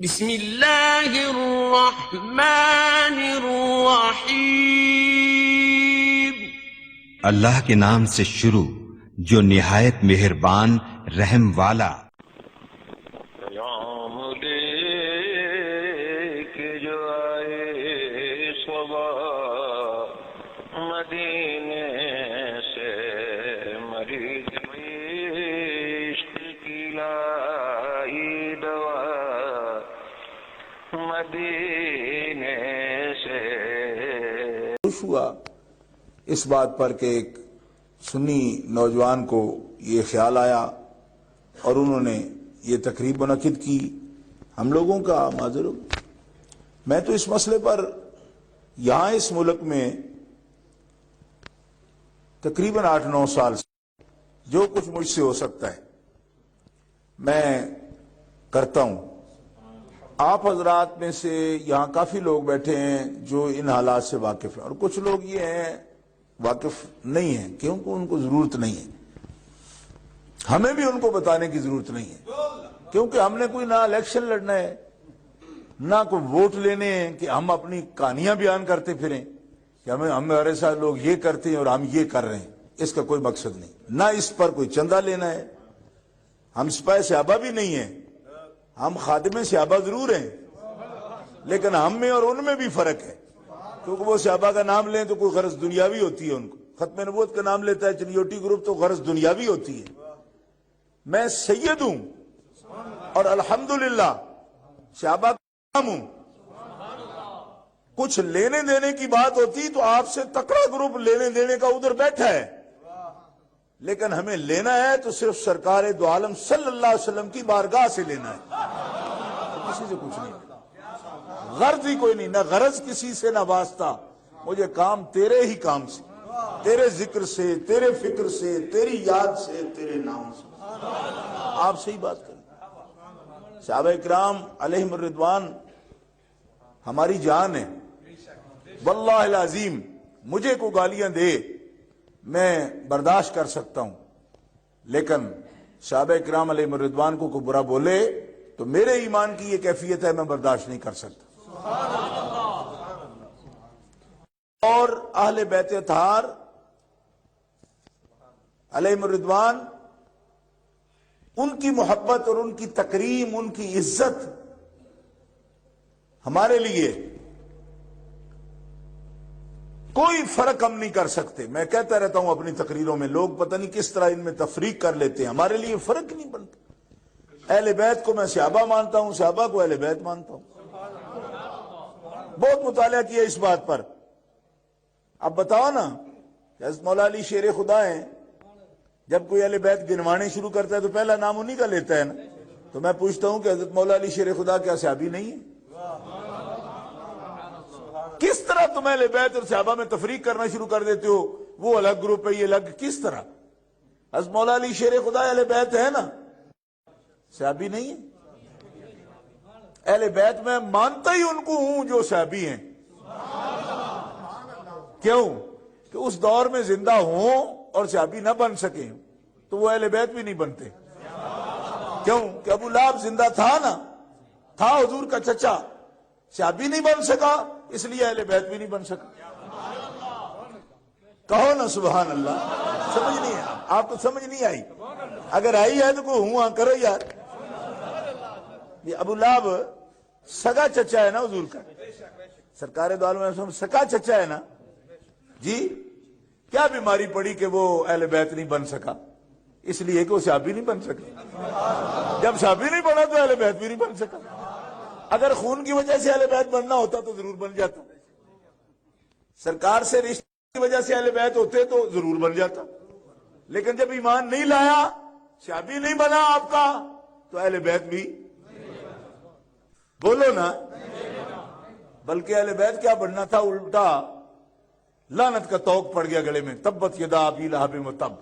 بسم اللہ الرحمن الرحیم۔ اللہ کے نام سے شروع جو نہایت مہربان رحم والا۔ پیام لے کے جو آئے صبح مدینے سے، مریض عشق کی لائی دوا مدینے سے۔ خوش ہوا اس بات پر کہ ایک سنی نوجوان کو یہ خیال آیا اور انہوں نے یہ تقریب منعقد کی۔ ہم لوگوں کا معذر ہو، میں تو اس مسئلے پر یہاں اس ملک میں تقریباً 8-9 سال سے جو کچھ مجھ سے ہو سکتا ہے میں کرتا ہوں۔ آپ حضرات میں سے یہاں کافی لوگ بیٹھے ہیں جو ان حالات سے واقف ہیں، اور کچھ لوگ یہ ہیں واقف نہیں ہیں کیونکہ ان کو ضرورت نہیں ہے۔ ہمیں بھی ان کو بتانے کی ضرورت نہیں ہے، کیونکہ ہم نے کوئی نہ الیکشن لڑنا ہے نہ کوئی ووٹ لینے ہیں کہ ہم اپنی کہانیاں بیان کرتے پھریں کہ ہمارے ساتھ لوگ یہ کرتے ہیں اور ہم یہ کر رہے ہیں۔ اس کا کوئی مقصد نہیں، نہ اس پر کوئی چندہ لینا ہے۔ ہم سپاہ صحابہ بھی نہیں ہیں، ہم خادم صحابہ ضرور ہیں، لیکن ہم میں اور ان میں بھی فرق ہے، کیونکہ وہ صحابہ کا نام لیں تو کوئی غرض دنیاوی ہوتی ہے، ان کو ختم نبوت کا نام لیتا ہے چنیوٹی گروپ تو غرض دنیاوی ہوتی ہے۔ میں سید ہوں اور الحمدللہ صحابہ کا نام ہوں۔ کچھ لینے دینے کی بات ہوتی تو آپ سے تکڑا گروپ لینے دینے کا ادھر بیٹھا ہے، لیکن ہمیں لینا ہے تو صرف سرکار دو عالم صلی اللہ علیہ وسلم کی بارگاہ سے لینا ہے، کسی سے کچھ نہیں، غرض ہی کوئی نہیں، نہ غرض کسی سے نہ واسطہ۔ مجھے کام تیرے ہی کام سے، تیرے ذکر سے، تیرے فکر سے، تیری یاد سے، تیرے نام سے۔ آپ سے ہی بات کریں۔ صحابہ اکرام علیہم الرضوان ہماری جان ہے۔ واللہ العظیم مجھے کو گالیاں دے میں برداشت کر سکتا ہوں، لیکن صحابہ اکرام علیہم الرضوان کو کوئی برا بولے تو میرے ایمان کی یہ کیفیت ہے، میں برداشت نہیں کر سکتا۔ اور اہل بیت اطہار علیہم الرضوان، ان کی محبت اور ان کی تکریم، ان کی عزت ہمارے لیے کوئی فرق ہم نہیں کر سکتے۔ میں کہتا رہتا ہوں اپنی تقریروں میں، لوگ پتہ نہیں کس طرح ان میں تفریق کر لیتے ہیں، ہمارے لیے فرق نہیں بنتا۔ اہل بیت کو میں صحابہ مانتا ہوں، صحابہ کو اہل بیت مانتا ہوں۔ بہت مطالعہ کیا اس بات پر۔ اب بتاؤ نا، حضرت مولا علی شیر خدا ہیں، جب کوئی اہل بیت گنوانے شروع کرتا ہے تو پہلا نام انہی کا لیتا ہے نا، تو میں پوچھتا ہوں کہ حضرت مولا علی شیر خدا کیا صحابی نہیں ہے؟ کس طرح تم اہل بیت اور صحابہ میں تفریق کرنا شروع کر دیتے ہو؟ وہ الگ گروپ ہے، یہ الگ، کس طرح؟ حضرت مولا علی شیر خدا اہل بیت ہے نا، صحابی نہیں ہے؟ اہل بیت میں مانتا ہی ان کو ہوں جو صحابی ہیں۔ کیوں؟ کہ اس دور میں زندہ ہوں اور صحابی نہ بن سکیں تو وہ اہل بیت بھی نہیں بنتے۔ کیوں؟ کہ ابو لہب زندہ تھا نا، تھا حضور کا چچا، صحابی نہیں بن سکا اس لیے اہل بیت بھی نہیں بن سکا۔ کہو نا سبحان اللہ۔ سمجھ نہیں ہے آپ کو؟ سمجھ نہیں آئی؟ اگر آئی ہے تو کوئی ہوں ہاں کرو یار۔ یہ ابو لہب سگا چچا ہے نا حضور کا، سرکار دو عالم سگا چچا ہے نا جی۔ کیا بیماری پڑی کہ وہ اہل بیت نہیں بن سکا؟ اس لیے کہ وہ صحابی نہیں بن سکا۔ جب صحابی نہیں بنا تو اہل بیت بھی نہیں بن سکا۔ اگر خون کی وجہ سے اہل بیت بننا ہوتا تو ضرور بن جاتا، سرکار سے رشتے کی وجہ سے اہل بیت ہوتے تو ضرور بن جاتا، لیکن جب ایمان نہیں لایا، صحابی نہیں بنا آپ کا، تو اہل بیت بھی بولو نا۔ بلکہ اہل بیت کیا بننا تھا؟ الٹا لعنت کا توق پڑ گیا گلے میں، تبت یدا ابی لہب وتب۔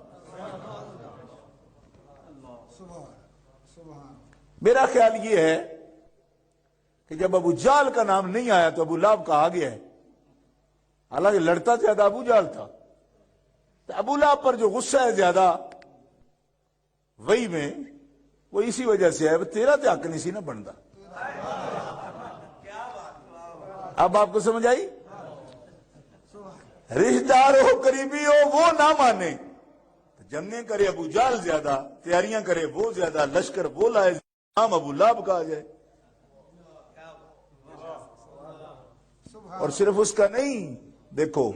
میرا خیال یہ ہے کہ جب ابو جہل کا نام نہیں آیا تو ابو لہب کہا گیا ہے، حالانکہ لڑتا زیادہ ابو جہل تھا۔ تو ابو لہب پر جو غصہ ہے زیادہ وہی میں، وہ اسی وجہ سے ہے، تیرا تے حق نہیں سی نہ بنتا۔ اب آپ کو سمجھ آئی؟ رشتہ دار ہو، قریبی ہو، وہ نہ مانے، جنگیں کرے ابو جہل زیادہ، تیاریاں کرے وہ زیادہ، لشکر وہ لائے، نام ابو لہب کا آ جائے. اور صرف اس کا نہیں، دیکھو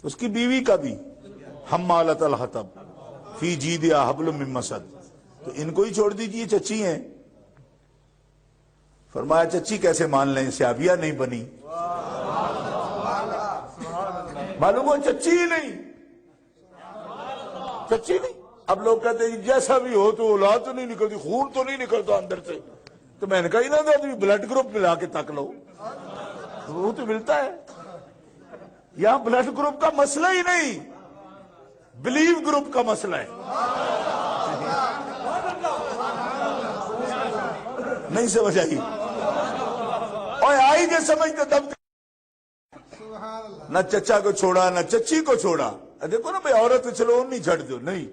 اس کی بیوی کا بھی، حمالۃ الحطب فی جیدہا حبل من مسد. تو ان کو ہی چھوڑ دیجیے، چچی ہیں. فرمایا چچی کیسے مان لیں، سیابیہ نہیں بنی. معلوم ہو چچی ہی نہیں، چچی نہیں. اب لوگ کہتے ہیں جیسا بھی ہو تو اولاد تو نہیں نکلتی، خون تو نہیں نکلتا اندر سے. تو میں نے کہا نہ تھا بلڈ گروپ ملا کے تک لو، وہ تو ملتا ہے. یہاں بلڈ گروپ کا مسئلہ ہی نہیں، بلیو گروپ کا مسئلہ ہے. نہیں سمجھ آئی؟ اور آئی جو سمجھتے تب نہ چچا کو چھوڑا نہ چچی کو چھوڑا. دیکھو نا بھائی، عورت چلو نہیں چھڑ دو، نہیں،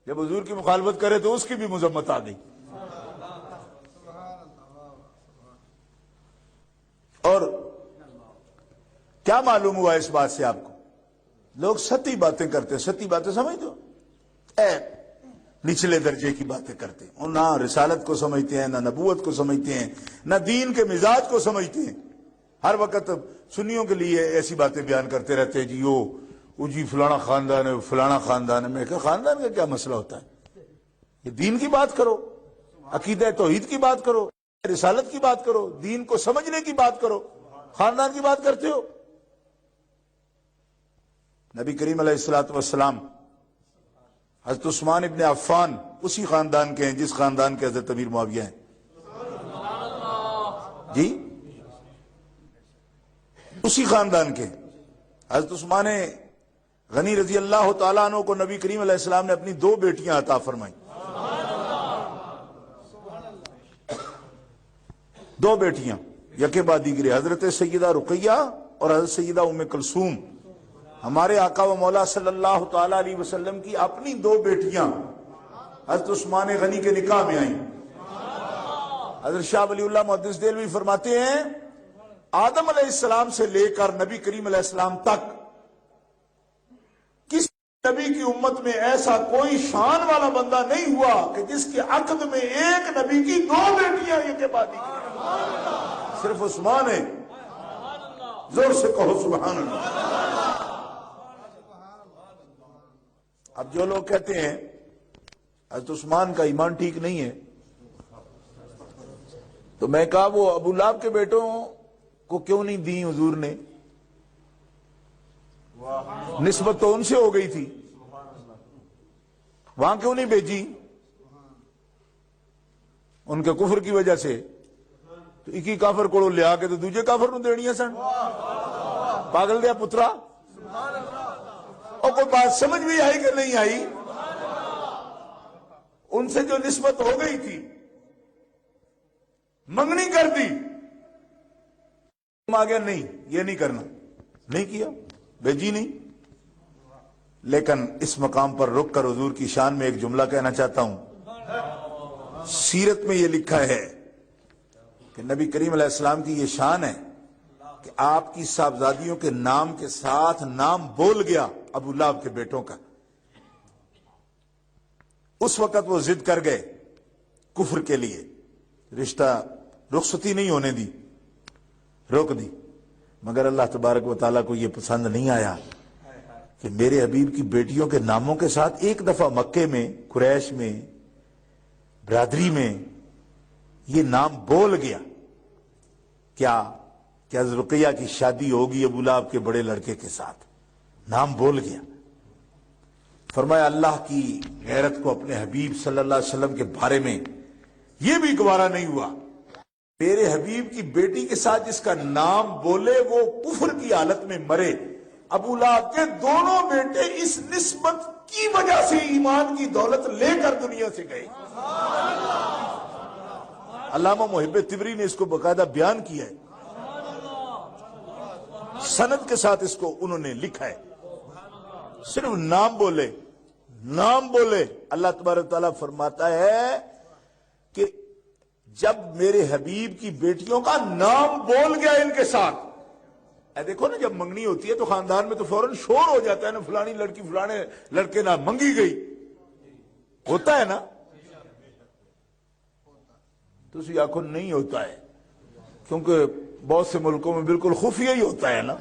جب حضور کی مخالفت کرے تو اس کی بھی مذمت آ گئی. اور کیا معلوم ہوا اس بات سے آپ کو؟ لوگ ستی باتیں کرتے ہیں. ستی باتیں سمجھ دو، نچلے درجے کی باتیں کرتے ہیں. اور نہ رسالت کو سمجھتے ہیں، نہ نبوت کو سمجھتے ہیں، نہ دین کے مزاج کو سمجھتے ہیں. ہر وقت سنیوں کے لیے ایسی باتیں بیان کرتے رہتے ہیں، جی وہ جی فلانا خاندان ہے، فلانا خاندان ہے. میں کہا خاندان کا کیا مسئلہ ہوتا ہے؟ یہ دین کی بات کرو، عقیدہ توحید کی بات کرو، رسالت کی بات کرو، دین کو سمجھنے کی بات کرو. خاندان کی بات کرتے ہو. نبی کریم علیہ الصلوۃ والسلام حضرت عثمان ابن عفان اسی خاندان کے ہیں جس خاندان کے حضرت امیر معاویہ ہیں. جی اسی خاندان کے. حضرت عثمان غنی رضی اللہ تعالیٰ عنہ کو نبی کریم علیہ السلام نے اپنی 2 بیٹیاں عطا فرمائیں. 2 بیٹیاں یکے بعد دیگرے، حضرت سیدہ رقیہ اور حضرت سیدہ ام کلثوم. ہمارے آقا و مولا صلی اللہ تعالیٰ علیہ وسلم کی اپنی 2 بیٹیاں حضرت عثمان غنی کے نکاح میں آئیں. حضرت شاہ ولی اللہ محدث دہلوی فرماتے ہیں آدم علیہ السلام سے لے کر نبی کریم علیہ السلام تک کس نبی کی امت میں ایسا کوئی شان والا بندہ نہیں ہوا کہ جس کے عقد میں ایک نبی کی 2 بیٹیاں یہ کے بعد صرف عثمان ہے. زور سے کہو سبحان اللہ. اب جو لوگ کہتے ہیں حضرت عثمان کا ایمان ٹھیک نہیں ہے، تو میں کہا وہ ابو لہب کے بیٹوں کو کیوں نہیں دی حضور نے؟ نسبت تو ان سے ہو گئی تھی، وہاں کیوں نہیں بھیجی؟ ان کے کفر کی وجہ سے. تو ایک ہی کافر کو لیا کے تو دوسرے کافر نو دینی سن. پاگل دیا پترا. اور کوئی بات سمجھ بھی آئی کہ نہیں آئی؟ ان سے جو نسبت ہو گئی تھی منگنی کر دی، آ گیا نہیں یہ نہیں کرنا، نہیں کیا، بھیجی نہیں. لیکن اس مقام پر رک کر حضور کی شان میں ایک جملہ کہنا چاہتا ہوں. سیرت میں یہ لکھا ہے کہ نبی کریم علیہ السلام کی یہ شان ہے کہ آپ کی صاحبزادیوں کے نام کے ساتھ نام بول گیا ابو لہب کے بیٹوں کا. اس وقت وہ ضد کر گئے کفر کے لیے، رشتہ رخصتی نہیں ہونے دی، روک دی. مگر اللہ تبارک و تعالیٰ کو یہ پسند نہیں آیا کہ میرے حبیب کی بیٹیوں کے ناموں کے ساتھ ایک دفعہ مکے میں، قریش میں، برادری میں یہ نام بول گیا. کیا کہ حضرت رقیہ کی شادی ہوگی ابو لہب کے بڑے لڑکے کے ساتھ، نام بول گیا. فرمایا اللہ کی غیرت کو اپنے حبیب صلی اللہ علیہ وسلم کے بارے میں یہ بھی گوارا نہیں ہوا. میرے حبیب کی بیٹی کے ساتھ جس کا نام بولے وہ کفر کی حالت میں مرے. ابو لہب کے دونوں بیٹے اس نسبت کی وجہ سے ایمان کی دولت لے کر دنیا سے گئے. علامہ محب طبری نے اس کو باقاعدہ بیان کیا ہے، سند کے ساتھ اس کو انہوں نے لکھا ہے. صرف نام بولے، نام بولے. اللہ تبارک و تعالیٰ فرماتا ہے کہ جب میرے حبیب کی بیٹیوں کا نام بول گیا ان کے ساتھ، اے دیکھو نا، جب منگنی ہوتی ہے تو خاندان میں تو فوراً شور ہو جاتا ہے نا، فلانی لڑکی فلانے لڑکے نہ منگی گئی، ہوتا ہے نا؟ تو اسی آنکھوں نہیں ہوتا ہے، کیونکہ بہت سے ملکوں میں بالکل خفیہ ہی ہوتا ہے نا،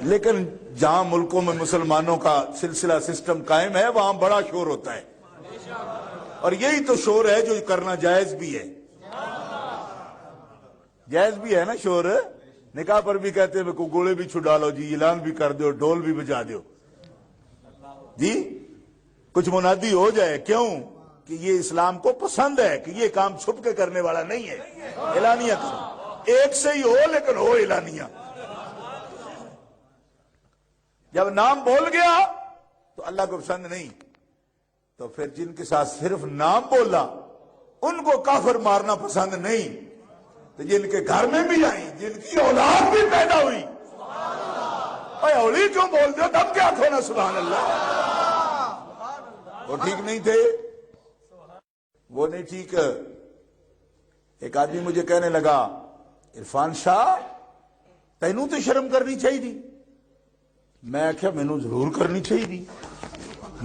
لیکن جہاں ملکوں میں مسلمانوں کا سلسلہ سسٹم قائم ہے وہاں بڑا شور ہوتا ہے، اور یہی تو شور ہے جو کرنا جائز بھی ہے، جائز بھی ہے نا شور۔ نکاح پر بھی کہتے ہیں کو گوڑے بھی چھڑا لو جی، اعلان بھی کر دو، ڈھول بھی بجا دو جی، کچھ منادی ہو جائے، کیوں کہ یہ اسلام کو پسند ہے کہ یہ کام چھپ کے کرنے والا نہیں ہے، اعلانیہ کرو، ایک سے ہی ہو لیکن ہو اعلانیہ۔ جب نام بول گیا تو اللہ کو پسند نہیں، تو پھر جن کے ساتھ صرف نام بولا ان کو کافر مارنا پسند نہیں، تو جن کے گھر میں بھی آئی، جن کی اولاد بھی پیدا ہوئی، اے اولی کیوں بول دو، تب کیا کھونا، سبحان اللہ، وہ ٹھیک نہیں تھے، وہ نہیں ٹھیک۔ ایک آدمی مجھے کہنے لگا، عرفان شاہ تینوں تو شرم کرنی چاہیے تھی۔ میں کیا مینوں ضرور کرنی چاہیے تھی،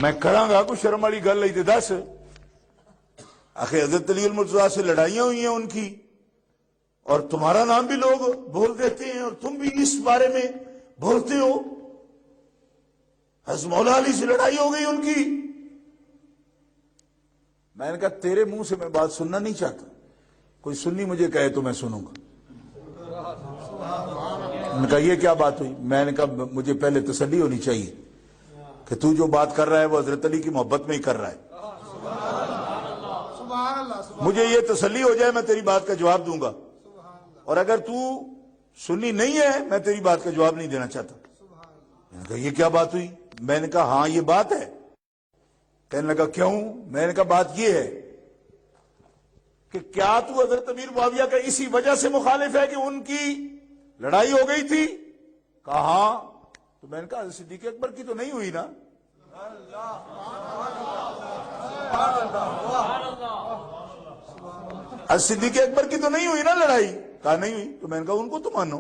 میں کراں گا، کوئی شرم والی گل نہیں تے دس۔ آخر حضرت علی المرتضیٰ سے لڑائیاں ہوئی ہیں ان کی، اور تمہارا نام بھی لوگ بول دیتے ہیں اور تم بھی اس بارے میں بولتے ہو، حضرت مولا علی سے لڑائی ہو گئی ان کی۔ میں نے کہا تیرے منہ سے میں بات سننا نہیں چاہتا، کوئی سنی مجھے کہے تو میں سنوں گا۔ میں نے کہا یہ کیا بات ہوئی؟ میں نے کہا مجھے پہلے تسلی ہونی چاہیے کہ تو جو بات کر رہا ہے وہ حضرت علی کی محبت میں ہی کر رہا ہے، مجھے یہ تسلی ہو جائے میں تیری بات کا جواب دوں گا، اور اگر تو سنی نہیں ہے میں تیری بات کا جواب نہیں دینا چاہتا۔ میں نے کہا یہ کیا بات ہوئی؟ میں نے کہا ہاں یہ بات ہے۔ کہنے لگا کیوں؟ میں نے کہا بات یہ ہے کہ کیا تو حضرت امیر معاویہ کا اسی وجہ سے مخالف ہے کہ ان کی لڑائی ہو گئی تھی؟ کہا ہاں۔ تو میں نے کہا صدیق اکبر کی تو نہیں ہوئی نا؟ صدیق اکبر کی تو نہیں ہوئی نا لڑائی؟ کہا نہیں ہوئی۔ تو میں نے کہا ان کو تو مانو۔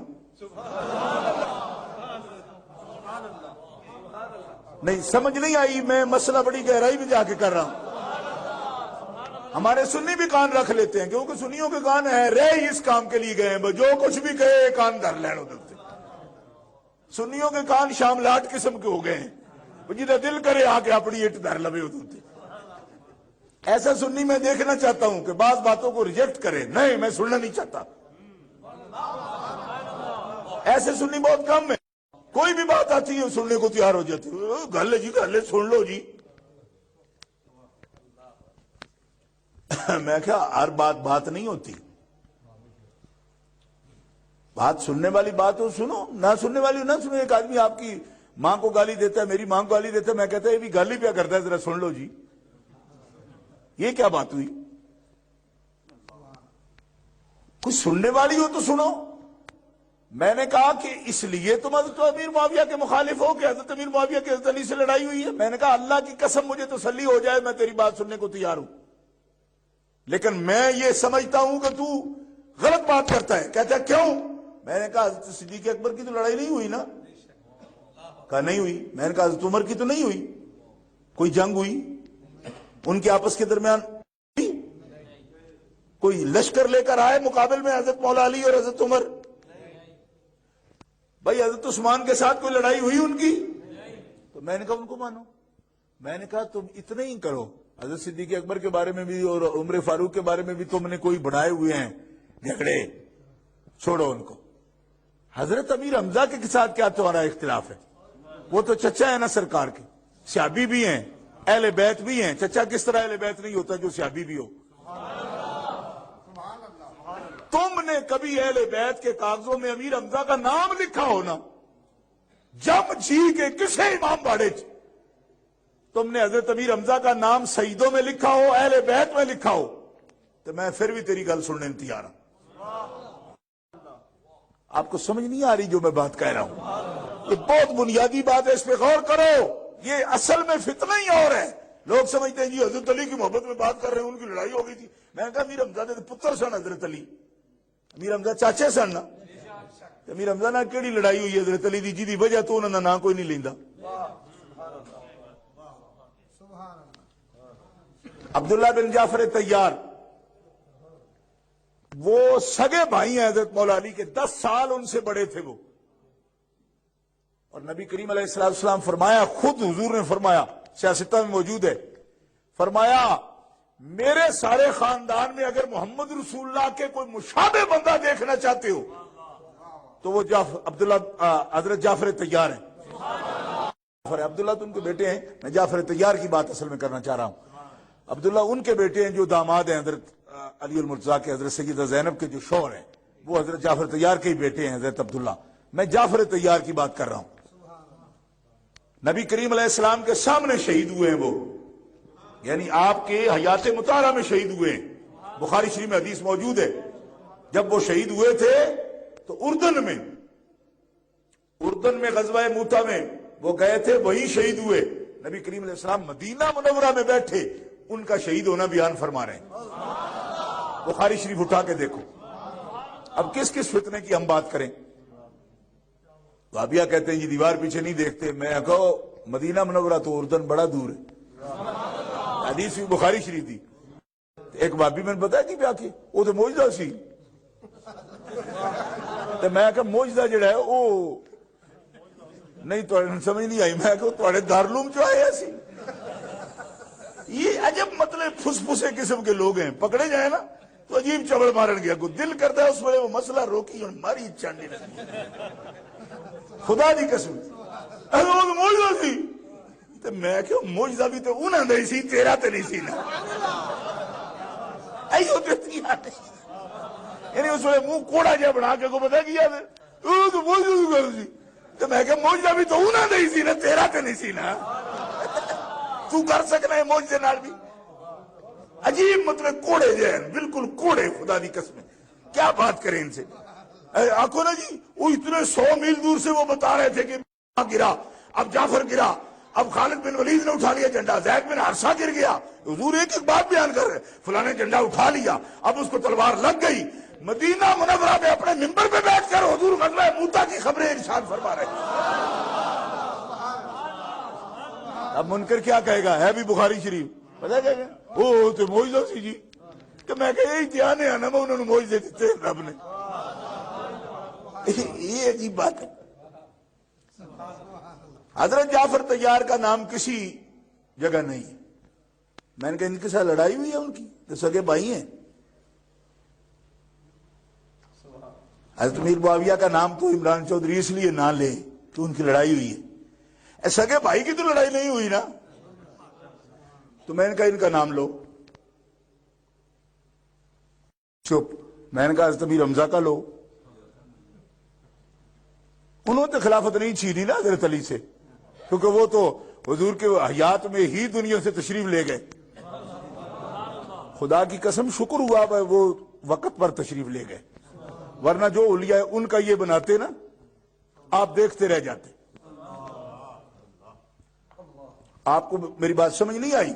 نہیں سمجھ نہیں آئی، میں مسئلہ بڑی گہرائی میں جا کے کر رہا ہوں۔ ہمارے سنی بھی کان رکھ لیتے ہیں کیونکہ سنیوں کے کان ہیں، رہ ہی اس کام کے لیے گئے ہیں، جو کچھ بھی کہے کان دھر لینو دیتے۔ سنیوں کے کان شاملات قسم کے ہو گئے ہیں، جدھر دل کرے آ کے اپنی اٹ دھر لبے ہوتے۔ ایسا سنی میں دیکھنا چاہتا ہوں کہ بعض باتوں کو ریجیکٹ کرے، نہیں میں سننا نہیں چاہتا۔ ایسے سنی بہت کم ہے، کوئی بھی بات آتی ہے سننے کو تیار ہو جاتی ہے، گل جی گل سن لو جی۔ میں کہا ہر بات نہیں ہوتی، بات سننے والی بات ہو سنو، نہ سننے والی نہ سنو۔ ایک آدمی آپ کی ماں کو گالی دیتا ہے، میری ماں کو گالی دیتا ہے، میں کہتا ہے یہ بھی گالی پیا کرتا ہے، ذرا سن لو جی، یہ کیا بات ہوئی؟ کچھ سننے والی ہو تو سنو۔ میں نے کہا کہ اس لیے تم حضرت امیر معاویہ کے مخالف ہو کہ حضرت امیر معاویہ کے حضرت علی سے لڑائی ہوئی ہے؟ میں نے کہا اللہ کی قسم مجھے تسلی ہو جائے میں تیری بات سننے کو تیار ہوں، لیکن میں یہ سمجھتا ہوں کہ تو غلط بات کرتا ہے۔ کہتا ہے کیوں؟ میں نے کہا حضرت صدیق اکبر کی تو لڑائی نہیں ہوئی نا؟ کہا نہیں ہوئی۔ میں نے کہا حضرت عمر کی تو نہیں ہوئی؟ کوئی جنگ ہوئی ان کے آپس کے درمیان؟ کوئی لشکر لے کر آئے مقابل میں حضرت مولا علی اور حضرت عمر؟ بھائی حضرت عثمان کے ساتھ کوئی لڑائی ہوئی ان کی؟ تو میں نے کہا ان کو مانو۔ میں نے کہا تم اتنا ہی کرو، حضرت صدیق اکبر کے بارے میں بھی اور عمر فاروق کے بارے میں بھی تم نے کوئی بڑھائے ہوئے ہیں جھگڑے، چھوڑو ان کو۔ حضرت امیر حمزہ کے ساتھ کیا تمہارا اختلاف ہے؟ وہ تو چچا ہے نا سرکار کے، صحابی بھی ہیں، اہل بیت بھی ہیں۔ چچا کس طرح اہل بیت نہیں ہوتا جو صحابی بھی ہو؟ تم نے کبھی اہل بیت کے کاغذوں میں امیر حمزہ کا نام لکھا ہو نا؟ جب جی کے کسے امام باڑے تم نے حضرت امیر حمزہ کا نام سیدوں میں لکھا ہو، اہل بیت میں لکھا ہو، تو میں پھر بھی تیری گل سننے تیار ہوں۔ آپ کو سمجھ نہیں آ رہی جو میں بات کہہ رہا ہوں؟ یہ بہت بنیادی بات ہے، اس پہ غور کرو۔ یہ اصل میں فتنہ ہی اور ہے، لوگ سمجھتے ہیں جی حضرت علی کی محبت میں بات کر رہے ہیں، ان کی لڑائی ہو گئی تھی. میں نے کہا امیر حمزہ دے پتر سن حضرت علی، امیر حمزہ چاچے سن نا. امیر حمزہ نہ کیڑی لڑائی ہوئی حضرت علی دی جی وجہ تو انہوں نے نام کوئی نہیں لیندا. عبداللہ بن جعفر طیار وہ سگے بھائی ہیں حضرت مولا علی کے، 10 سال ان سے بڑے تھے وہ. اور نبی کریم علیہ السلام فرمایا، خود حضور نے فرمایا، سیاستہ میں موجود ہے، فرمایا میرے سارے خاندان میں اگر محمد رسول اللہ کے کوئی مشابہ بندہ دیکھنا چاہتے ہو تو وہ حضرت جعفر طیار ہیں. عبداللہ تو ان کے بیٹے ہیں، میں جعفر طیار کی بات اصل میں کرنا چاہ رہا ہوں. عبداللہ ان کے بیٹے ہیں جو داماد ہیں حضرت علی المرتضیٰ کے، حضرت سیدہ زینب کے جو شوہر ہیں وہ حضرت جعفر طیار کے ہی بیٹے ہیں حضرت عبداللہ. میں جعفر طیار کی بات کر رہا ہوں. نبی کریم علیہ السلام کے سامنے شہید ہوئے ہیں وہ، یعنی آپ کے حیات مطہرہ میں شہید ہوئے ہیں. بخاری شریف میں حدیث موجود ہے، جب وہ شہید ہوئے تھے تو اردن میں غزوہ موتا میں وہ گئے تھے، وہی شہید ہوئے. نبی کریم علیہ السلام مدینہ منورہ میں بیٹھے ان کا شہید ہونا بیان فرما رہے ہیں. بخاری شریف اٹھا کے دیکھو. اب کس کس فتنے کی ہم بات کریں؟ وہابیہ کہتے ہیں جی دیوار پیچھے نہیں دیکھتے. میں کہو مدینہ منورہ تو اردن بڑا دور ہے، حدیث بھی بخاری شریف تھی. ایک وہابی میں نے بتایا کہ بیا کے وہ تو موجزہ سی، تو میں کہا موجزہ جڑا ہے وہ نہیں تو سمجھ نہیں آئی. میں کہو تھوڑے دارالعلوم چ آئے ایسی. یہ عجب مطلب پھس پھسے قسم کے لوگ ہیں، پکڑے جائیں نا تو عجیب چبڑ مارن گیا کو دل کرتا ہے اس ویلے وہ مسئلہ روکی اور ماری چانڈی لگی. خدا دی قسم موجزہ سی. تو میں کہ موجزہ بھی تو انہوں نے سی، تیرا تو نہیں سی نا. ایو دیتی آتے یعنی اس ویلے منہ کوڑا جا بنا کے کو پتا کیا تو موجزہ سی. تو میں کہ موجزہ بھی تو انہوں نے سی نا، تیرا تو نہیں سی نا. تو کر سکنا ہے موجزے نال بھی. عجیب مطلب کوڑے جہن، بالکل کوڑے. خدا دی قسم کیا بات کریں ان سے. آنکھوں نا جی وہ اتنے 100 میل دور سے وہ بتا رہے تھے کہ گرا، اب جعفر گرا، اب خالد بن ولید نے اٹھا لیا جھنڈا، زید بن حارثہ گر گیا. حضور ایک ایک بات بیان کر رہے، فلاں نے جھنڈا اٹھا لیا، اب اس کو تلوار لگ گئی. مدینہ منورہ میں اپنے منبر پہ بیٹھ کر حضور غزوہ موتا کی خبریں ارشاد فرما رہے. اب منکر کیا کہے گا؟ ہے بھی بخاری شریف، پتہ کہے گا او تو موجزہ سی جی. کہ میں کہ یہی دھیان ہے نا، انہوں نے موجزے دیتے رب نے. یہ عجیب بات ہے. حضرت جعفر طیار کا نام کسی جگہ نہیں ہے. میں نے کہا ان کے ساتھ لڑائی ہوئی ہے ان کی؟ تو سگے بھائی ہیں. حضرت میر معاویہ کا نام تو عمران چودھری اس لیے نہ لے کہ ان کی لڑائی ہوئی ہے. سگے بھائی کی تو لڑائی نہیں ہوئی نا. تو میں نے کہا ان کا نام لو. چپ. میں نے کہا حضرت امیر حمزہ کا لو. انہوں نے خلافت نہیں چھینی نا حضرت علی سے، کیونکہ وہ تو حضور کے حیات میں ہی دنیا سے تشریف لے گئے. خدا کی قسم شکر ہوا وہ وقت پر تشریف لے گئے، ورنہ جو اولیاء ان کا یہ بناتے نا آپ دیکھتے رہ جاتے. آپ کو میری بات سمجھ نہیں آئی؟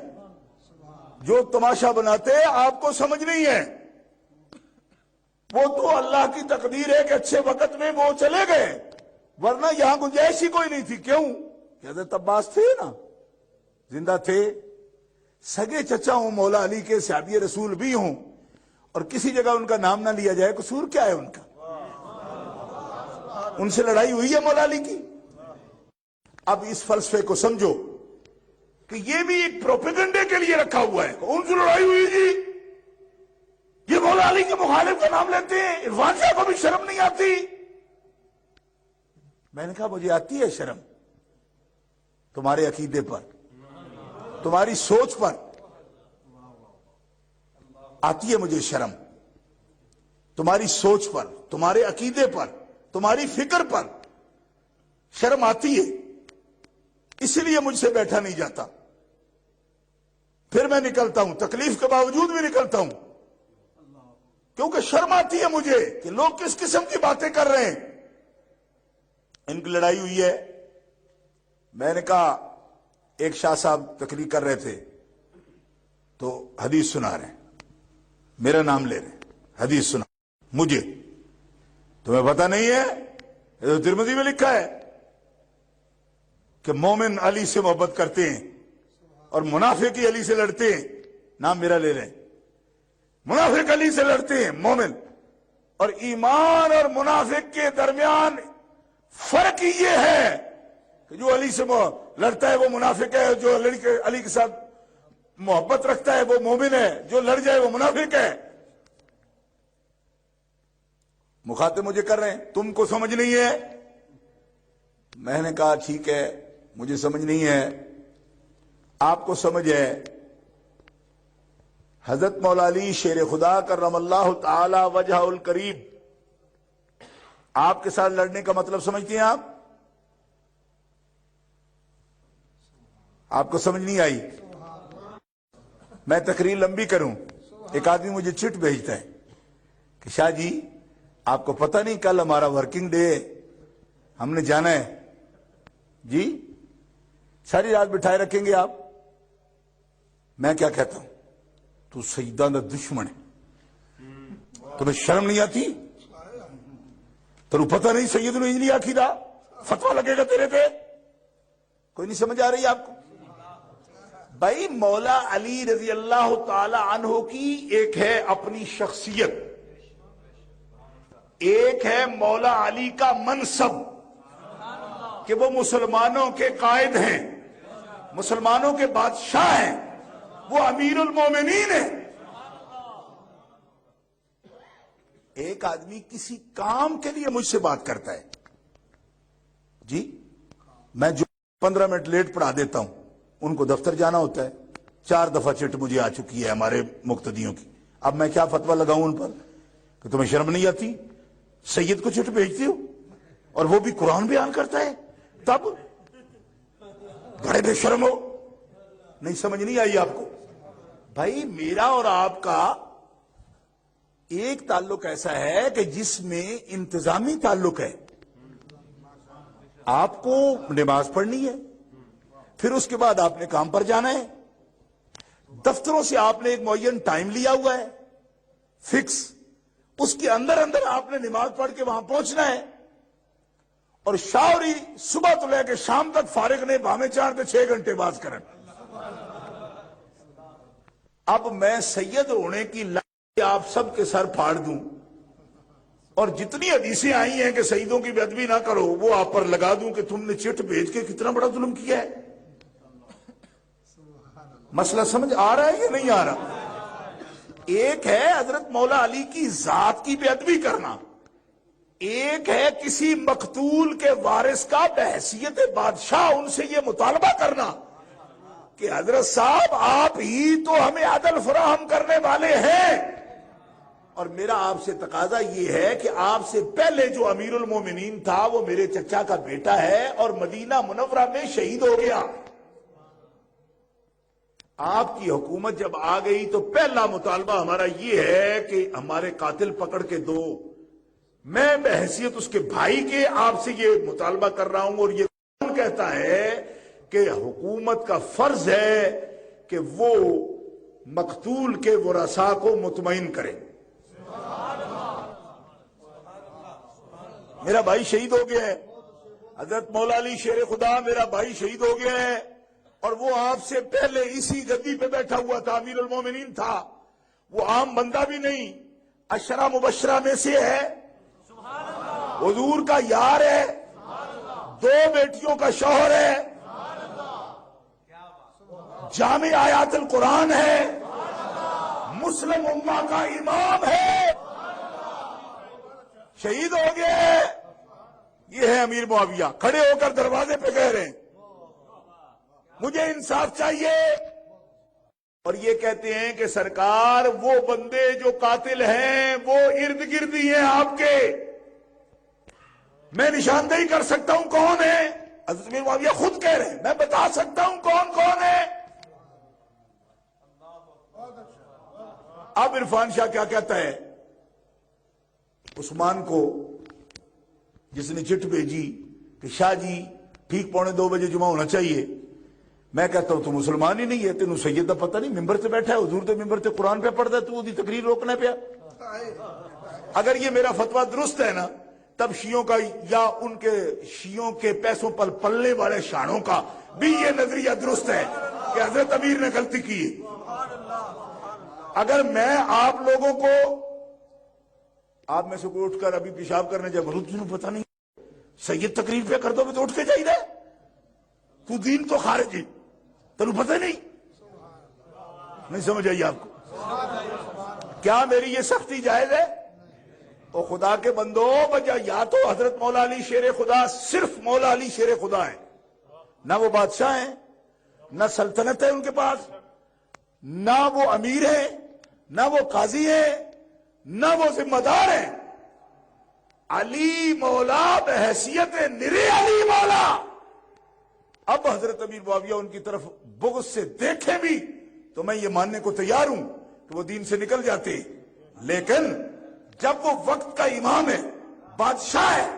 جو تماشا بناتے آپ کو سمجھ نہیں ہے. وہ تو اللہ کی تقدیر ہے کہ اچھے وقت میں وہ چلے گئے، ورنہ یہاں گنجائش ہی کوئی نہیں تھی. کیوں؟ حضرت عباس تھے نا، زندہ تھے. سگے چچا ہوں مولا علی کے، صحابی رسول بھی ہوں، اور کسی جگہ ان کا نام نہ لیا جائے. قصور کیا ہے ان کا؟ ان سے لڑائی ہوئی ہے مولا علی کی. اب اس فلسفے کو سمجھو کہ یہ بھی ایک پروپیگنڈے کے لیے رکھا ہوا ہے. ان سے لڑائی ہوئی جی، یہ مولا علی کے مخالف کا نام لیتے ہیں. عرفان شاہ کو بھی شرم نہیں آتی؟ میں نے کہا مجھے آتی ہے شرم تمہارے عقیدے پر، تمہاری سوچ پر آتی ہے مجھے شرم. تمہاری سوچ پر، تمہارے عقیدے پر، تمہاری فکر پر شرم آتی ہے. اس لیے مجھ سے بیٹھا نہیں جاتا. پھر میں نکلتا ہوں، تکلیف کے باوجود بھی نکلتا ہوں، کیونکہ شرم آتی ہے مجھے کہ لوگ کس قسم کی باتیں کر رہے ہیں. ان کی لڑائی ہوئی ہے. میں نے کہا ایک شاہ صاحب تقریر کر رہے تھے، تو حدیث سنا رہے ہیں، میرا نام لے رہے ہیں، حدیث سنا مجھے، تمہیں پتہ نہیں ہے؟ یہ تو ترمذی میں لکھا ہے کہ مومن علی سے محبت کرتے ہیں اور منافق ہی علی سے لڑتے ہیں. نام میرا لے رہے ہیں. منافق علی سے لڑتے ہیں مومن، اور ایمان اور منافق کے درمیان فرق یہ ہے کہ جو علی سے لڑتا ہے وہ منافق ہے، جو علی کے ساتھ محبت رکھتا ہے وہ مومن ہے، جو لڑ جائے وہ منافق ہے. مخاطب مجھے کر رہے ہیں تم کو سمجھ نہیں ہے. میں نے کہا ٹھیک ہے مجھے سمجھ نہیں ہے، آپ کو سمجھ ہے. حضرت مولا علی شیر خدا کرم اللہ تعالی وجہ الکریم آپ کے ساتھ لڑنے کا مطلب سمجھتے ہیں آپ کو سمجھ نہیں آئی؟ میں تقریر لمبی کروں. ایک آدمی مجھے چٹ بھیجتا ہے کہ شاہ جی آپ کو پتہ نہیں کل ہمارا ورکنگ ڈے ہے، ہم نے جانا ہے. جی ساری رات بٹھائے رکھیں گے آپ؟ میں کیا کہتا ہوں، تو سیدہ دا دشمن ہے، تمہیں شرم نہیں آتی؟ تمہیں پتہ نہیں سید نے نہیں آخی دا فتویٰ لگے گا تیرے پہ؟ کوئی نہیں سمجھ آ رہی آپ کو؟ بھائی مولا علی رضی اللہ تعالی عنہ کی ایک ہے اپنی شخصیت، ایک ہے مولا علی کا منصب کہ وہ مسلمانوں کے قائد ہیں، مسلمانوں کے بادشاہ ہیں، وہ امیر المومنین ہیں. ایک آدمی کسی کام کے لیے مجھ سے بات کرتا ہے، جی میں جو 15 منٹ لیٹ پڑھا دیتا ہوں، ان کو دفتر جانا ہوتا ہے. 4 دفعہ چٹ مجھے آ چکی ہے ہمارے مقتدیوں کی. اب میں کیا فتویٰ لگاؤں ان پر کہ تمہیں شرم نہیں آتی؟ سید کو چٹ بھیجتی ہو اور وہ بھی قرآن بیان کرتا ہے، تب بڑے بے شرم ہو. نہیں سمجھ نہیں آئی آپ کو؟ بھائی میرا اور آپ کا ایک تعلق ایسا ہے کہ جس میں انتظامی تعلق ہے. آپ کو نماز پڑھنی ہے، پھر اس کے بعد آپ نے کام پر جانا ہے، دفتروں سے آپ نے ایک معین ٹائم لیا ہوا ہے فکس، اس کے اندر اندر آپ نے نماز پڑھ کے وہاں پہنچنا ہے. اور شاوری صبح تو لے کے شام تک فارغ نے بھامے 4 سے 6 گھنٹے باز کریں. اب میں سید ہونے کی لائن آپ سب کے سر پھاڑ دوں اور جتنی حدیثیں آئی ہیں کہ سیدوں کی بے ادبی نہ کرو وہ آپ پر لگا دوں کہ تم نے چٹ بھیج کے کتنا بڑا ظلم کیا ہے. مسئلہ سمجھ آ رہا ہے یا نہیں آ رہا؟ ایک ہے حضرت مولا علی کی ذات کی بے ادبی کرنا، ایک ہے کسی مقتول کے وارث کا بحیثیت بادشاہ ان سے یہ مطالبہ کرنا کہ حضرت صاحب آپ ہی تو ہمیں عدل فراہم کرنے والے ہیں، اور میرا آپ سے تقاضا یہ ہے کہ آپ سے پہلے جو امیر المومنین تھا وہ میرے چچا کا بیٹا ہے اور مدینہ منورہ میں شہید ہو گیا. آپ کی حکومت جب آ گئی تو پہلا مطالبہ ہمارا یہ ہے کہ ہمارے قاتل پکڑ کے دو. میں بحیثیت اس کے بھائی کے آپ سے یہ مطالبہ کر رہا ہوں، اور یہ کون کہتا ہے کہ حکومت کا فرض ہے کہ وہ مقتول کے ورثاء کو مطمئن کرے. میرا بھائی شہید ہو گیا ہے، حضرت مولا علی شیر خدا میرا بھائی شہید ہو گیا ہے، اور وہ آپ سے پہلے اسی گدی پہ بیٹھا ہوا تھا، امیر المومنین تھا، وہ عام بندہ بھی نہیں، 10 مبشرہ میں سے ہے، حضور کا یار ہے، 2 بیٹیوں کا شوہر ہے، جامع آیات القرآن ہے، مسلم امہ کا امام ہے، شہید ہو گئے. یہ ہے امیر معاویہ، کھڑے ہو کر دروازے پہ کہہ رہے ہیں مجھے انصاف چاہیے، اور یہ کہتے ہیں کہ سرکار وہ بندے جو قاتل ہیں وہ ارد گرد ہی ہیں آپ کے، میں نشاندہی کر سکتا ہوں کون ہے. حضرت امیر معاویہ خود کہہ رہے ہیں میں بتا سکتا ہوں کون کون ہے. اب عرفان شاہ کیا کہتا ہے؟ عثمان کو جس نے چٹ بھیجی کہ شاہ جی ٹھیک 1:45 بجے جمعہ ہونا چاہیے، میں کہتا ہوں تو مسلمان ہی نہیں ہے، تینوں سید کا پتہ نہیں، ممبر سے بیٹھا ہے، حضور تے ممبر سے قرآن پہ پڑھتا ہے، تو وہ دی تقریر روکنا پیا۔ اگر یہ میرا فتویٰ درست ہے نا، تب شیعوں کا یا ان کے شیعوں کے پیسوں پر پلنے والے شانوں کا بھی یہ نظریہ درست ہے کہ حضرت امیر نے غلطی کی ہے۔ اگر میں آپ لوگوں کو، آپ میں سے کوئی اٹھ کر ابھی پیشاب کرنے جب تجھے پتہ نہیں سید تقریر پہ کر دو بھی تو اٹھ کے جائی رہے، تو دین تو خارجی، تنوں پتہ نہیں سمجھ آئی آپ کو؟ کیا میری یہ سختی جائز ہے؟ تو خدا کے بندو، وجہ یا تو حضرت مولا علی شیر خدا، صرف مولا علی شیر خدا ہے، نہ وہ بادشاہ ہیں، نہ سلطنت ہے ان کے پاس، نہ وہ امیر ہیں، نہ وہ قاضی ہیں، نہ وہ ذمہ دار ہیں۔ علی مولا بحیثیت نرے علی مولا۔ اب حضرت امیر معاویہ ان کی طرف بغض سے دیکھیں بھی تو میں یہ ماننے کو تیار ہوں کہ وہ دین سے نکل جاتے، لیکن جب وہ وقت کا امام ہے، بادشاہ ہے،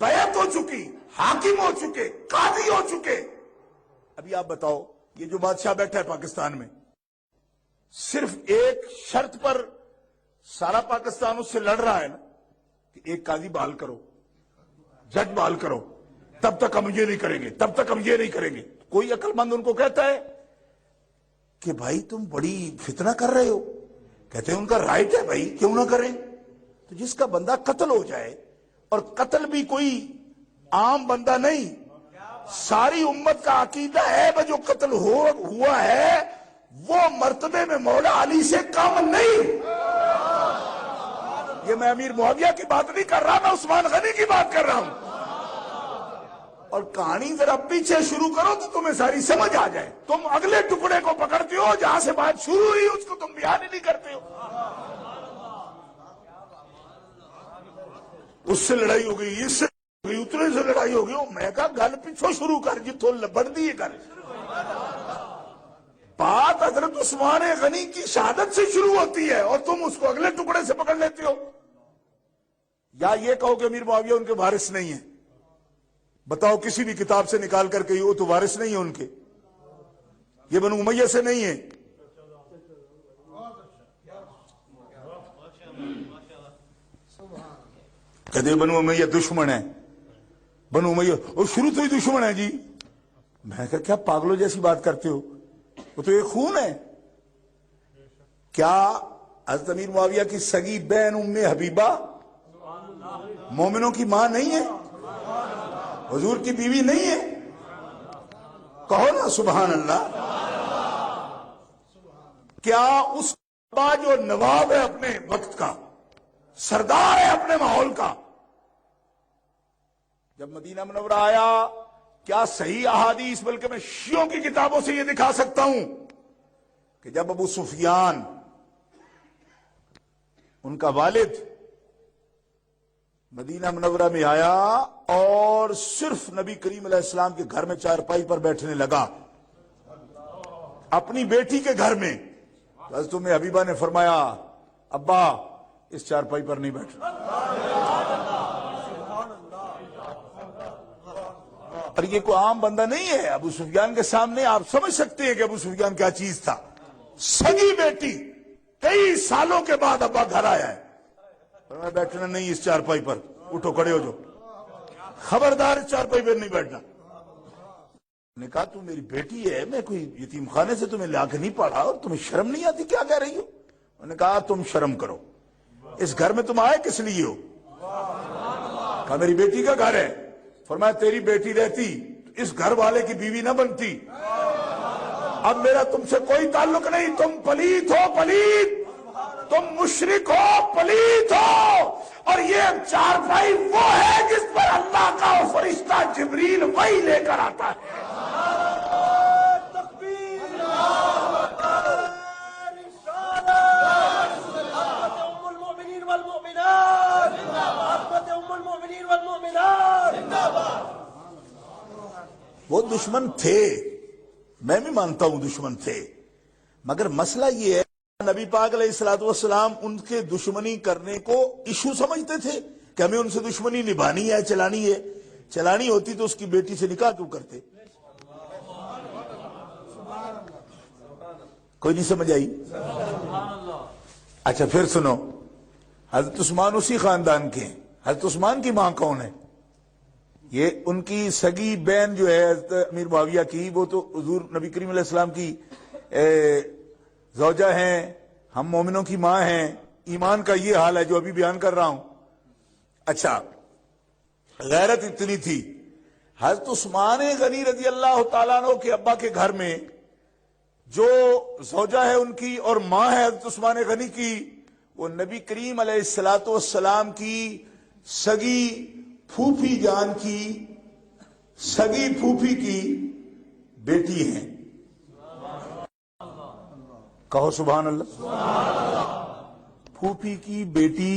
بیعت ہو چکی، حاکم ہو چکے، قاضی ہو چکے۔ ابھی آپ بتاؤ، یہ جو بادشاہ بیٹھا ہے پاکستان میں، صرف ایک شرط پر سارا پاکستان اس سے لڑ رہا ہے نا کہ ایک قاضی بحال کرو، جج بحال کرو، تب تک ہم یہ نہیں کریں گے، تب تک ہم یہ نہیں کریں گے۔ کوئی عقل مند ان کو کہتا ہے کہ بھائی تم بڑی فتنہ کر رہے ہو، کہتے ہیں ان کا رائٹ ہے بھائی، کیوں نہ کریں؟ تو جس کا بندہ قتل ہو جائے، اور قتل بھی کوئی عام بندہ نہیں، ساری امت کا عقیدہ ہے کہ جو قتل ہوا ہے وہ مرتبے میں مولا علی سے کم نہیں۔ یہ میں امیر معاویہ کی بات نہیں کر رہا، میں عثمان غنی کی بات کر رہا ہوں۔ اور کہانی ذرا پیچھے شروع کرو تو تمہیں ساری سمجھ آ جائے۔ تم اگلے ٹکڑے کو پکڑتے ہو، جہاں سے بات شروع ہوئی اس کو تم بیان ہی نہیں کرتے ہو۔ اس سے لڑائی ہو گئی، اس سے اتنے سے لڑائی ہو گئی، میں کہا گل پیچھو شروع کر جتوں بڑھ دی ہے گل۔ بات حضرت عثمان غنی کی شہادت سے شروع ہوتی ہے اور تم اس کو اگلے ٹکڑے سے پکڑ لیتے ہو۔ یا یہ کہو کہ امیر معاویہ ان کے وارث نہیں ہیں، بتاؤ کسی بھی کتاب سے نکال کر کے وہ تو وارث نہیں ہے ان کے، یہ بنو امیہ سے نہیں ہے۔ کہتے ہیں بنو امیہ دشمن ہے، بنو امیہ اور شروع تو ہی دشمن ہے جی۔ میں کہا کیا پاگلوں جیسی بات کرتے ہو، وہ تو ایک خون ہے۔ کیا حضرت امیر معاویہ کی سگی بہن ام حبیبہ مومنوں کی ماں نہیں ہے، حضور کی بیوی نہیں ہے؟ کہو نا سبحان اللہ۔ کیا اس کا جو نواب ہے اپنے وقت کا، سردار ہے اپنے ماحول کا، جب مدینہ منورہ آیا، کیا صحیح احادیث، بلکہ میں شیعوں کی کتابوں سے یہ دکھا سکتا ہوں کہ جب ابو سفیان ان کا والد مدینہ منورہ میں آیا اور صرف نبی کریم علیہ السلام کے گھر میں چارپائی پر بیٹھنے لگا، اپنی بیٹی کے گھر میں، تو حضرت ام حبیبہ نے فرمایا ابا اس چارپائی پر نہیں بیٹھنا۔ اور یہ کوئی عام بندہ نہیں ہے، ابو سفیان کے سامنے آپ سمجھ سکتے ہیں کہ ابو سفیان کیا چیز تھا۔ سگی بیٹی کئی سالوں کے بعد ابا گھر آیا ہے، میں بیٹھنا نہیں اس چارپائی پر، اٹھو کھڑے ہو جو، خبردار اس چارپائی پر نہیں بیٹھنا۔ نے کہا تو میری بیٹی ہے، میں کوئی یتیم خانے سے تمہیں لا کے نہیں پڑھا اور تمہیں شرم نہیں آتی، کیا کہہ رہی ہو؟ انہوں نے کہا تم شرم کرو، اس گھر میں تم آئے کس لیے ہو؟ کہا میری بیٹی کا گھر ہے۔ فرمایا تیری بیٹی رہتی اس گھر والے کی بیوی نہ بنتی، اب میرا تم سے کوئی تعلق نہیں، تم پلیت ہو، پلیت، تم مشرک ہو، پلیت ہو۔ اور یہ چارپائی وہ ہے جس پر اللہ کا فرشتہ جبریل وحی لے کر آتا ہے۔ وہ دشمن تھے، میں بھی مانتا ہوں دشمن تھے، مگر مسئلہ یہ ہے نبی پاک علیہ الصلوۃ والسلام ان کے دشمنی کرنے کو ایشو سمجھتے تھے کہ ہمیں ان سے دشمنی نبھانی ہے، چلانی ہے۔ چلانی ہوتی تو اس کی بیٹی سے نکاح کیوں کرتے؟ کوئی نہیں سمجھ آئی؟ اچھا پھر سنو، حضرت عثمان اسی خاندان کے ہیں. حضرت عثمان کی ماں کون ہے؟ یہ ان کی سگی بہن جو ہے حضرت امیر معاویہ کی، وہ تو حضور نبی کریم علیہ السلام کی زوجہ ہیں، ہم مومنوں کی ماں ہیں. ایمان کا یہ حال ہے جو ابھی بیان کر رہا ہوں. اچھا، غیرت اتنی تھی. حضرت عثمان غنی رضی اللہ تعالیٰ عنہ کے ابا کے گھر میں جو زوجہ ہے ان کی اور ماں ہے حضرت عثمان غنی کی، وہ نبی کریم علیہ السلام کی سگی پھوپھی جان کی سگی پھوپھی کی بیٹی ہیں. کہو سبحان اللہ. پھوپھی کی بیٹی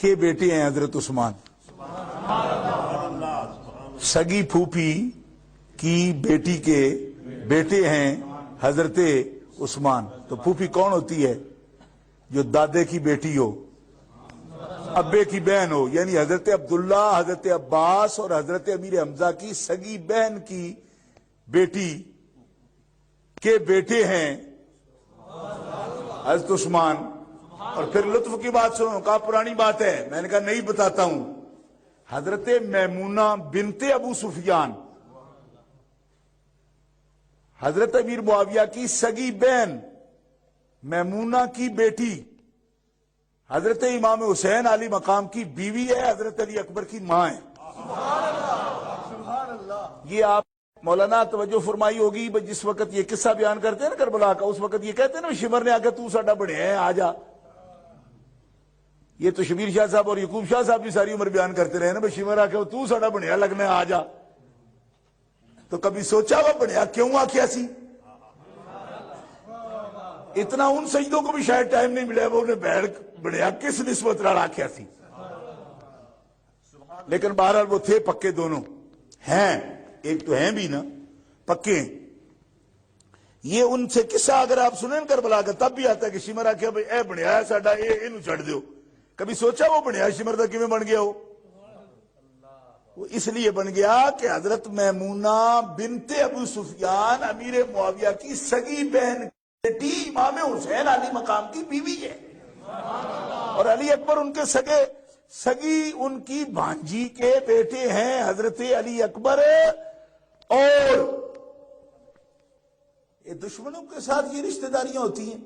کے بیٹے ہیں حضرت عثمان. سگی پھوپھی کی بیٹی کے بیٹے ہیں حضرت عثمان. تو پھوپھی کون ہوتی ہے؟ جو دادے کی بیٹی ہو، ابے کی بہن ہو، یعنی حضرت عبداللہ، حضرت عباس اور حضرت امیر حمزہ کی سگی بہن کی بیٹی کے بیٹے ہیں حضرت عثمان. اور پھر لطف کی بات سنو، کہا پرانی بات ہے، میں نے کہا نہیں بتاتا ہوں. حضرت میمونہ بنت ابو سفیان، حضرت امیر معاویہ کی سگی بہن میمونہ کی بیٹی حضرت امام حسین علی مقام کی بیوی ہے، حضرت علی اکبر کی ماں ہے. یہ آپ مولانا توجہ فرمائی ہوگی، جس وقت یہ قصہ بیان کرتے ہیں نا کربلا کا، اس وقت یہ کہتے ہیں نا شمر نے آ کے تو ساڈا بڑھیا ہے آ جا. یہ تو شبیر شاہ صاحب اور یعقوب شاہ صاحب بھی ساری عمر بیان کرتے رہے نا، بھائی شمر آ کے تو ساڈا بڑھیا لگنا ہے آ جا. تو کبھی سوچا وہ بڑھیا کیوں آخیا سی؟ اتنا ان سجدوں کو بھی شاید ٹائم نہیں ملے وہ انہیں بیٹھ بڑھیا کس نسبت رڑا آخیا سی. لیکن بہرحال وہ تھے پکے، دونوں ہیں، ایک تو ہیں بھی نا پکے. یہ ان سے قصہ اگر آپ سنیں کربلا کا تب بھی آتا ہے کہ شمر آخیا بھائی اے بنیا ہے ساڈا، یہ چڑھ دیو. کبھی سوچا وہ بنیا شمر دا کیویں بن گیا ہو؟ وہ اس لیے بن گیا کہ حضرت میمونہ بنت ابو سفیان امیر معاویہ کی سگی بہن بیٹی امام حسین علی مقام کی بیوی ہے، اور علی اکبر ان کے سگی ان کی بھانجی کے بیٹے ہیں حضرت علی اکبر. اور یہ دشمنوں کے ساتھ یہ رشتہ داریاں ہوتی ہیں،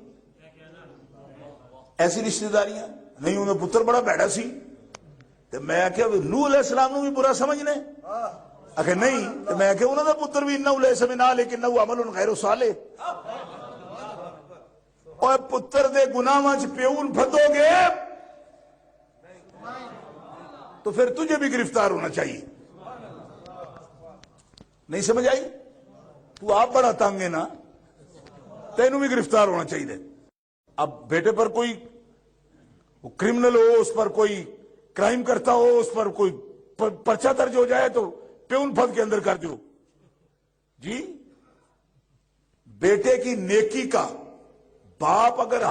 ایسی رشتہ داریاں نہیں. انہیں پتر بڑا بیڑا سی تو میں آخیا نوح علیہ السلام نو بھی برا سمجھنے، آخر نہیں. تو میں آخیا انہوں نے پتر بھی انہو لے سمنا لیکن نو عمل غیر صالح. اور پتر دے گناہ وچ پیون پھدو گے تو پھر تجھے بھی گرفتار ہونا چاہیے. نہیں سمجھ آئی؟ تو آپ بڑا تنگ ہے نا، تینوں بھی گرفتار ہونا چاہیے. اب بیٹے پر کوئی کرمنل ہو، اس پر کوئی کرائم کرتا ہو، اس پر کوئی پرچہ درج ہو جائے تو پیون پھد کے اندر کر دو. جی بیٹے کی نیکی کا باپ اگر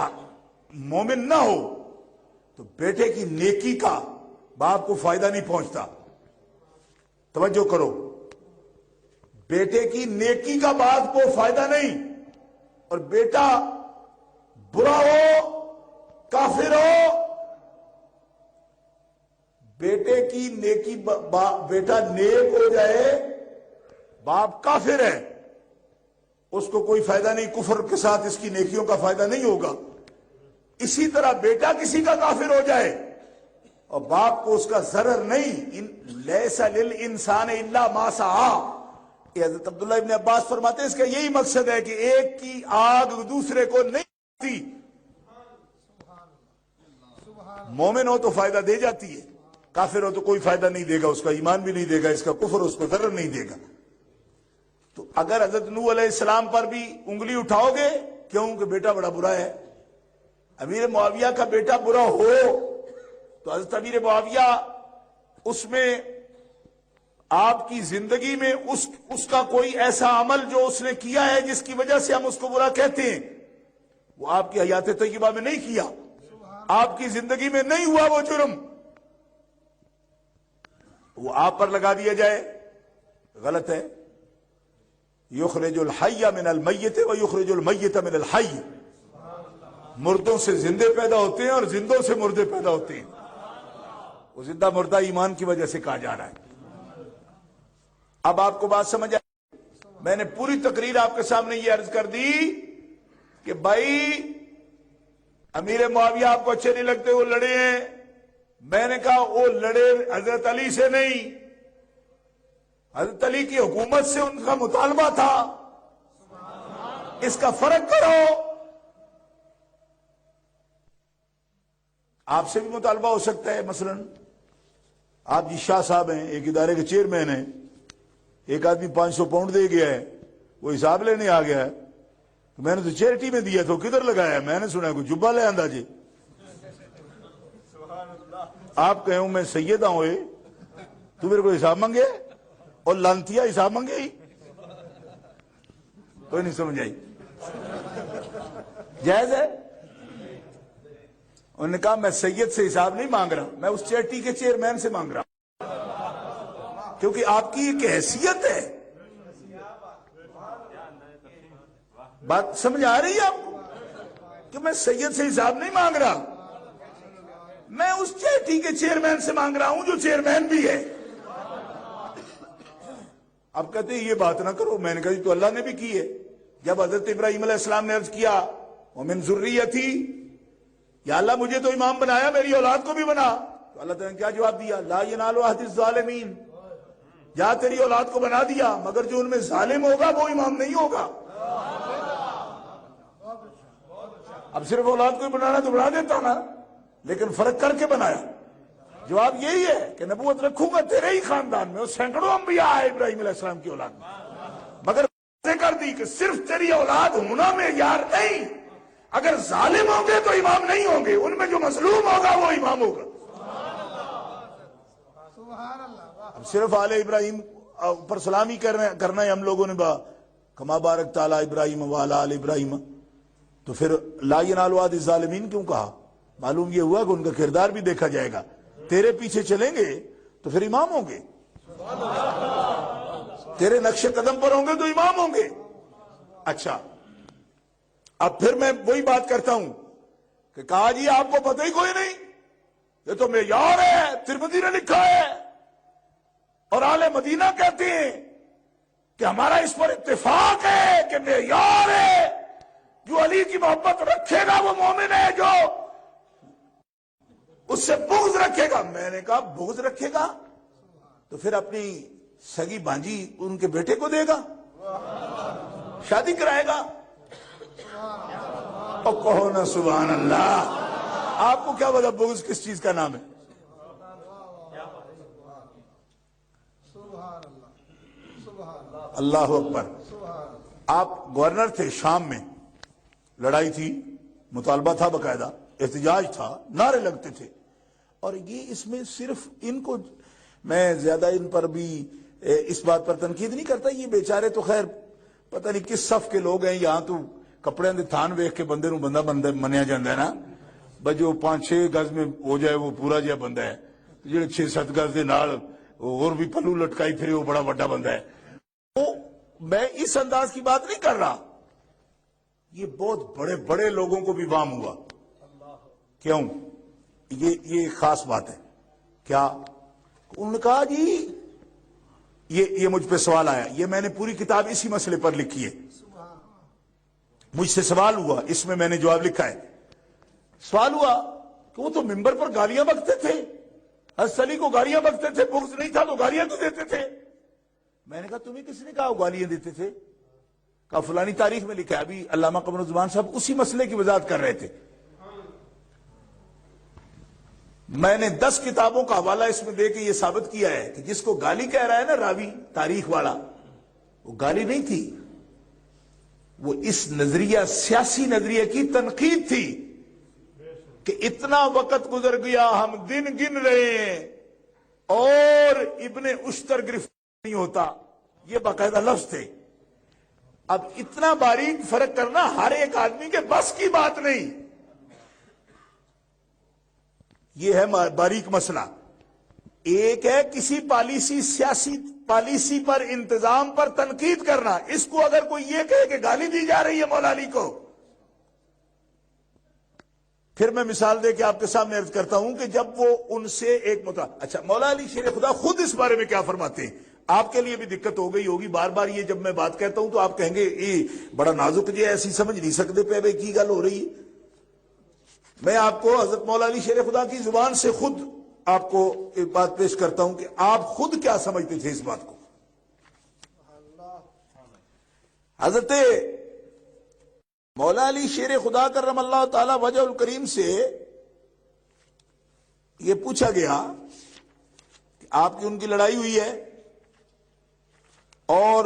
مومن نہ ہو تو بیٹے کی نیکی کا باپ کو فائدہ نہیں پہنچتا. توجہ کرو، بیٹے کی نیکی کا باپ کو فائدہ نہیں. اور بیٹا برا ہو، کافر ہو، بیٹے کی نیکی بیٹا نیک ہو جائے باپ کافر ہے، اس کو کوئی فائدہ نہیں، کفر کے ساتھ اس کی نیکیوں کا فائدہ نہیں ہوگا. اسی طرح بیٹا کسی کا کافر ہو جائے اور باپ کو اس کا ضرر نہیں. لیس للانسان الا ما سعى. یہ حضرت عبداللہ ابن عباس فرماتے ہیں اس کا یہی مقصد ہے کہ ایک کی آگ دوسرے کو نہیں آتی. مومن ہو تو فائدہ دے جاتی ہے، کافر ہو تو کوئی فائدہ نہیں دے گا، اس کا ایمان بھی نہیں دے گا، اس کا کفر اس کو ضرر نہیں دے گا. تو اگر حضرت نوح علیہ السلام پر بھی انگلی اٹھاؤ گے کیوں کہ بیٹا بڑا برا ہے، امیر معاویہ کا بیٹا برا ہو تو حضرت امیر معاویہ اس میں آپ کی زندگی میں اس کا کوئی ایسا عمل جو اس نے کیا ہے جس کی وجہ سے ہم اس کو برا کہتے ہیں، وہ آپ کی حیات طیبہ میں نہیں کیا، آپ کی زندگی میں نہیں ہوا وہ جرم، وہ آپ پر لگا دیا جائے غلط ہے. یخرج الحی من المیت و یخرج المیت من الحی، مردوں سے زندے پیدا ہوتے ہیں اور زندوں سے مردے پیدا ہوتے ہیں. وہ زندہ مردہ ایمان کی وجہ سے کہا جا رہا ہے. اب آپ کو بات سمجھ آئی؟ میں نے پوری تقریر آپ کے سامنے یہ عرض کر دی کہ بھائی امیر معاویہ آپ کو اچھے نہیں لگتے، وہ لڑے ہیں. میں نے کہا وہ لڑے حضرت علی سے نہیں، حضرت علی کی حکومت سے ان کا مطالبہ تھا. اس کا فرق کرو. آپ سے بھی مطالبہ ہو سکتا ہے. مثلا آپ جی شاہ صاحب ہیں، ایک ادارے کے چیئرمین ہیں، ایک آدمی 500 پاؤنڈ دے گیا ہے، وہ حساب لینے آ گیا ہے. میں نے تو چیریٹی میں دیا تو کدھر لگایا؟ میں نے سنا کوئی جبہ لے آندا جی. آپ کہوں میں سیدہ ہوئے تو میرے کو حساب مانگے اور لانتیا حساب مانگے ہی. کوئی نہیں سمجھ آئی. جائز ہے؟ انہوں نے کہا میں سید سے حساب نہیں مانگ رہا، میں اس چیریٹی کے چیئرمین سے مانگ رہا ہوں، کیونکہ آپ کی ایک حیثیت ہے. بات سمجھ آ رہی ہے آپ کو کہ میں سید سے حساب نہیں مانگ رہا، میں اس چیریٹی کے چیئرمین سے مانگ رہا ہوں جو چیئرمین بھی ہے. اب کہتے ہیں یہ بات نہ کرو. میں نے کہا تو اللہ نے بھی کی ہے. جب حضرت ابراہیم علیہ السلام نے عرض کیا وَمِن ذُرِّيَّتِي، یا اللہ مجھے تو امام بنایا، میری اولاد کو بھی بنا، تو اللہ تعالیٰ نے کیا جواب دیا؟ لَا يَنَالُ عَهْدِ الظَّالِمِينَ. یا تیری اولاد کو بنا دیا، مگر جو ان میں ظالم ہوگا وہ امام نہیں ہوگا. اب صرف اولاد کو بنانا تو بنا دیتا نا، لیکن فرق کر کے بنایا. جواب یہی ہے کہ نبوت رکھوں گا تیرے ہی خاندان میں، اور سینکڑوں انبیاء آئے ابراہیم علیہ السلام کی اولاد میں، مگر کر دی کہ صرف تیری اولاد ہونا میں یار نہیں، اگر ظالم ہوں گے تو امام نہیں ہوں گے، ان میں جو مظلوم ہوگا وہ امام ہوگا. اب صرف آل ابراہیم پر سلامی کرنا ہے ہم لوگوں نے کما بارک تعالی ابراہیم والا آل ابراہیم، تو پھر لا ینال عہد الظالمین کیوں کہا؟ معلوم یہ ہوا کہ ان کا کردار بھی دیکھا جائے گا. تیرے پیچھے چلیں گے تو پھر امام ہوں گے، تیرے نقش قدم پر ہوں گے تو امام ہوں گے. اچھا اب پھر میں وہی بات کرتا ہوں کہ کہا جی آپ کو پتہ ہی کوئی نہیں، یہ تو معیار ہے، ترمذی نے لکھا ہے، اور اہل مدینہ کہتے ہیں کہ ہمارا اس پر اتفاق ہے کہ معیار ہے، جو علی کی محبت رکھے گا وہ مومن ہے، جو اس سے بغض رکھے گا. میں نے کہا بغض رکھے گا تو پھر اپنی سگی بانجی ان کے بیٹے کو دے گا، شادی کرائے گا. اور کہو نا سبحان اللہ. آپ کو کیا پتا بغض کس چیز کا نام ہے؟ اللہ اکبر. آپ گورنر تھے شام میں، لڑائی تھی، مطالبہ تھا، باقاعدہ احتجاج تھا، نعرے لگتے تھے. اور یہ اس میں صرف ان کو، میں زیادہ ان پر بھی اس بات پر تنقید نہیں کرتا، یہ بیچارے تو خیر پتہ نہیں کس صف کے لوگ ہیں. یہاں تو کپڑے دے تھان ویکھ کے بندے نو بندہ منیا جاندہ ہے نا، بس جو 5-6 گز میں ہو جائے وہ پورا جہا بندہ ہے، جڑے 6-7 گز دے نال اور بھی پلو لٹکائی پھرے وہ بڑا بڑا بندہ ہے. میں اس انداز کی بات نہیں کر رہا. یہ بہت بڑے بڑے لوگوں کو بھی وام ہوا. کیوں؟ یہ خاص بات ہے. کیا؟ انہوں نے کہا جی یہ مجھ پہ سوال آیا، یہ میں نے پوری کتاب اسی مسئلے پر لکھی ہے. مجھ سے سوال ہوا، اس میں میں نے جواب لکھا ہے. سوال ہوا کہ وہ تو ممبر پر گالیاں بکتے تھے، حضرت علی کو گالیاں بکتے تھے، بغض نہیں تھا تو گالیاں تو دیتے تھے. میں نے کہا تمہیں کس نے کہا وہ گالیاں دیتے تھے؟ کہا فلانی تاریخ میں لکھا ہے. ابھی علامہ قمر الزمان صاحب اسی مسئلے کی وضاحت کر رہے تھے. میں نے 10 کتابوں کا حوالہ اس میں دے کے یہ ثابت کیا ہے کہ جس کو گالی کہہ رہا ہے نا راوی تاریخ والا، وہ گالی نہیں تھی، وہ اس نظریہ، سیاسی نظریے کی تنقید تھی کہ اتنا وقت گزر گیا، ہم دن گن رہے ہیں اور ابن اشتر گرفتار نہیں ہوتا. یہ باقاعدہ لفظ تھے. اب اتنا باریک فرق کرنا ہر ایک آدمی کے بس کی بات نہیں. یہ ہے باریک مسئلہ. ایک ہے کسی پالیسی، سیاسی پالیسی پر، انتظام پر تنقید کرنا. اس کو اگر کوئی یہ کہے کہ گالی دی جا رہی ہے مولا علی کو، پھر میں مثال دے کے آپ کے سامنے عرض کرتا ہوں کہ جب وہ ان سے ایک اچھا مولا علی شیر خدا خود اس بارے میں کیا فرماتے ہیں. آپ کے لیے بھی دقت ہو گئی ہوگی، بار بار یہ جب میں بات کہتا ہوں تو آپ کہیں گے یہ بڑا نازک جی، ایسی سمجھ نہیں سکتے پہ بھائی کی گل ہو رہی ہے. میں آپ کو حضرت مولا علی شیر خدا کی زبان سے خود آپ کو ایک بات پیش کرتا ہوں کہ آپ خود کیا سمجھتے تھے اس بات کو. حضرت مولا علی شیر خدا کرم اللہ تعالی وجہ الکریم سے یہ پوچھا گیا کہ آپ کی ان کی لڑائی ہوئی ہے اور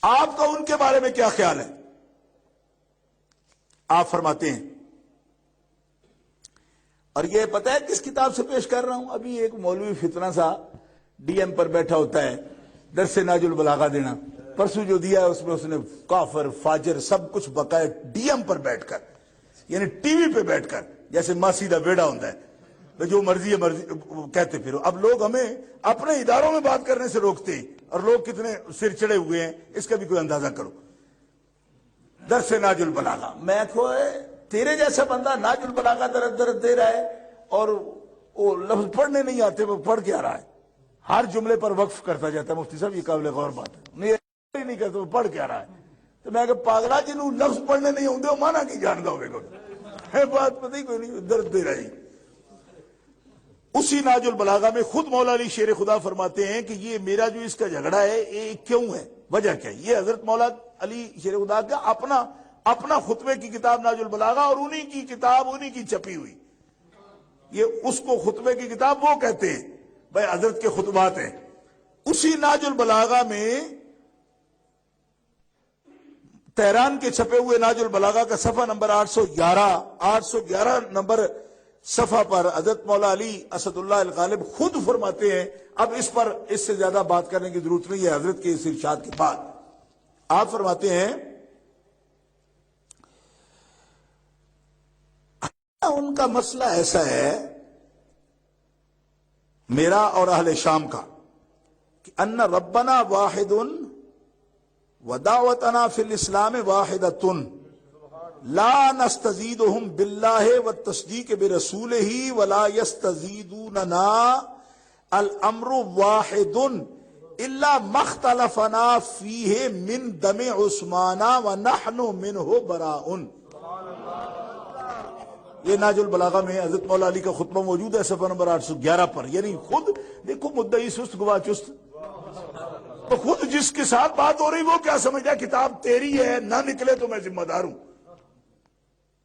آپ کا ان کے بارے میں کیا خیال ہے. آپ فرماتے ہیں، اور یہ پتہ ہے کس کتاب سے پیش کر رہا ہوں. ابھی ایک مولوی فتنہ سا ڈی ایم پر بیٹھا ہوتا ہے درس ناج البلاغہ دینا، پرسوں جو دیا ہے اس نے کافر فاجر سب کچھ بقائے ڈی ایم پر بیٹھ کر، یعنی ٹی وی پہ بیٹھ کر، جیسے ماسی دا بیڑا ہوتا ہے جو مرضی ہے مرضی کہتے پھرو. اب لوگ ہمیں اپنے اداروں میں بات کرنے سے روکتے ہیں اور لوگ کتنے سر چڑے ہوئے ہیں اس کا بھی کوئی اندازہ کرو. درس ناج البلاغہ، میں کہو تیرے جیسا بندہ ناج البلاغہ درد درد دے رہا ہے اور وہ لفظ پڑھنے نہیں آتے، وہ پڑھ کے آ رہا ہے، ہر جملے پر وقف کرتا جاتا ہے. مفتی صاحب یہ قابل غور بات ہے، نہیں کرتا وہ پڑھ کے آ رہا ہے. تو میں کہ پاگلا جنہوں لفظ پڑھنے نہیں ہوتے وہ مانا کی جانتا ہوگا، بات پتہ ہی کوئی نہیں، درد دے رہی. اسی ناج البلاغہ میں خود مولا علی شیر خدا فرماتے ہیں کہ یہ میرا جو اس کا جھگڑا ہے یہ کیوں ہے، وجہ کیا ہے. یہ حضرت مولا علی شیر خدا کا اپنا خطبے کی کتاب ناج البلاغہ، اور انہی کی کتاب انہی کی چھپی ہوئی. یہ اس کو خطبے کی کتاب وہ کہتے ہیں، بھائی حضرت کے خطبات ہیں. اسی ناج البلاغہ میں تہران کے چھپے ہوئے ناج البلاغہ کا صفحہ نمبر 811 نمبر صفحہ پر حضرت مولا علی اسد اللہ الغالب خود فرماتے ہیں. اب اس سے زیادہ بات کرنے کی ضرورت نہیں ہے حضرت کے اس ارشاد کے بعد. آپ فرماتے ہیں ان کا مسئلہ ایسا ہے میرا اور اہل شام کا کہ ان ربنا واحد ودعوتنا فی الاسلام واحدۃ لا نستزیدهم باللہ والتصدیق برسولہ ولا یستزیدوننا الامر واحد الا ما اختلفنا فیہ من دم عثمان ونحن منہ براء. یہ ناج البلاغہ میں حضرت مولا علی کا خطبہ موجود ہے صفحہ نمبر 811 پر. یعنی خود دیکھو مدعی سست گواہ چست، تو خود جس کے ساتھ بات ہو رہی وہ کیا سمجھتا ہے کتاب تیری ہے، نہ نکلے تو میں ذمہ دار ہوں.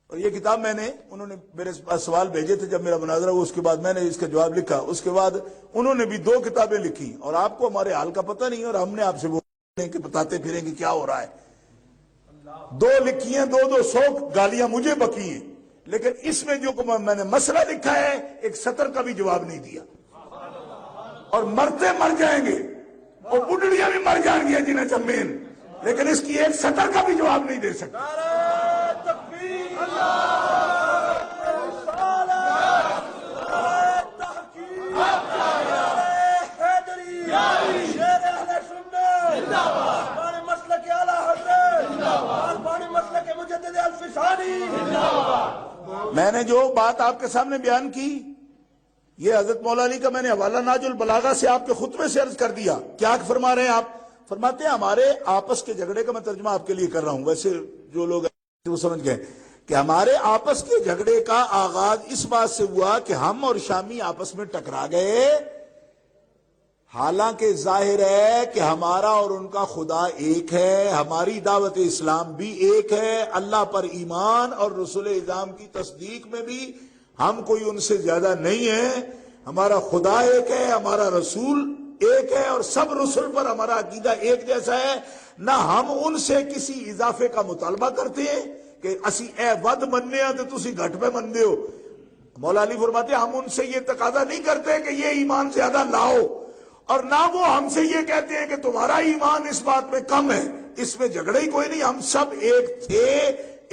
اور یہ کتاب انہوں نے میرے پاس سوال بھیجے تھے جب میرا مناظرہ ہوا، اس کے بعد میں نے اس کا جواب لکھا. اس کے بعد انہوں نے بھی 2 کتابیں لکھی، اور آپ کو ہمارے حال کا پتہ نہیں، اور ہم نے آپ سے وہ کہ بتاتے پھریں کہ کیا ہو رہا ہے. 2 لکھی ہیں، 200 گالیاں مجھے بکی ہیں، لیکن اس میں جو میں نے مسئلہ لکھا ہے ایک سطر کا بھی جواب نہیں دیا. اور مرتے مر جائیں گے اور بڈڑیاں بھی مر جائیں گی جنہیں چمین، لیکن اس کی ایک سطر کا بھی جواب نہیں دے سکتا. میں نے جو بات آپ کے سامنے بیان کی یہ حضرت مولا علی کا میں نے حوالہ ناج البلاغہ سے آپ کے خطبے سے عرض کر دیا. کیا فرما رہے ہیں آپ؟ فرماتے ہیں ہمارے آپس کے جھگڑے کا میں ترجمہ آپ کے لیے کر رہا ہوں، ویسے جو لوگ وہ سمجھ گئے کہ ہمارے آپس کے جھگڑے کا آغاز اس بات سے ہوا کہ ہم اور شامی آپس میں ٹکرا گئے، حالانکہ ظاہر ہے کہ ہمارا اور ان کا خدا ایک ہے، ہماری دعوت اسلام بھی ایک ہے، اللہ پر ایمان اور رسول اعظام کی تصدیق میں بھی ہم کوئی ان سے زیادہ نہیں ہے، ہمارا خدا ایک ہے، ہمارا رسول ایک ہے، اور سب رسول پر ہمارا عقیدہ ایک جیسا ہے. نہ ہم ان سے کسی اضافے کا مطالبہ کرتے ہیں کہ اسی اے ود مننے ہیں تو تسی گھٹ پہ مندے ہو. مولا علی فرماتے ہیں ہم ان سے یہ تقاضا نہیں کرتے کہ یہ ایمان زیادہ لاؤ، اور نہ وہ ہم سے یہ کہتے ہیں کہ تمہارا ایمان اس بات میں کم ہے. اس میں جھگڑے ہی کوئی نہیں، ہم سب ایک تھے،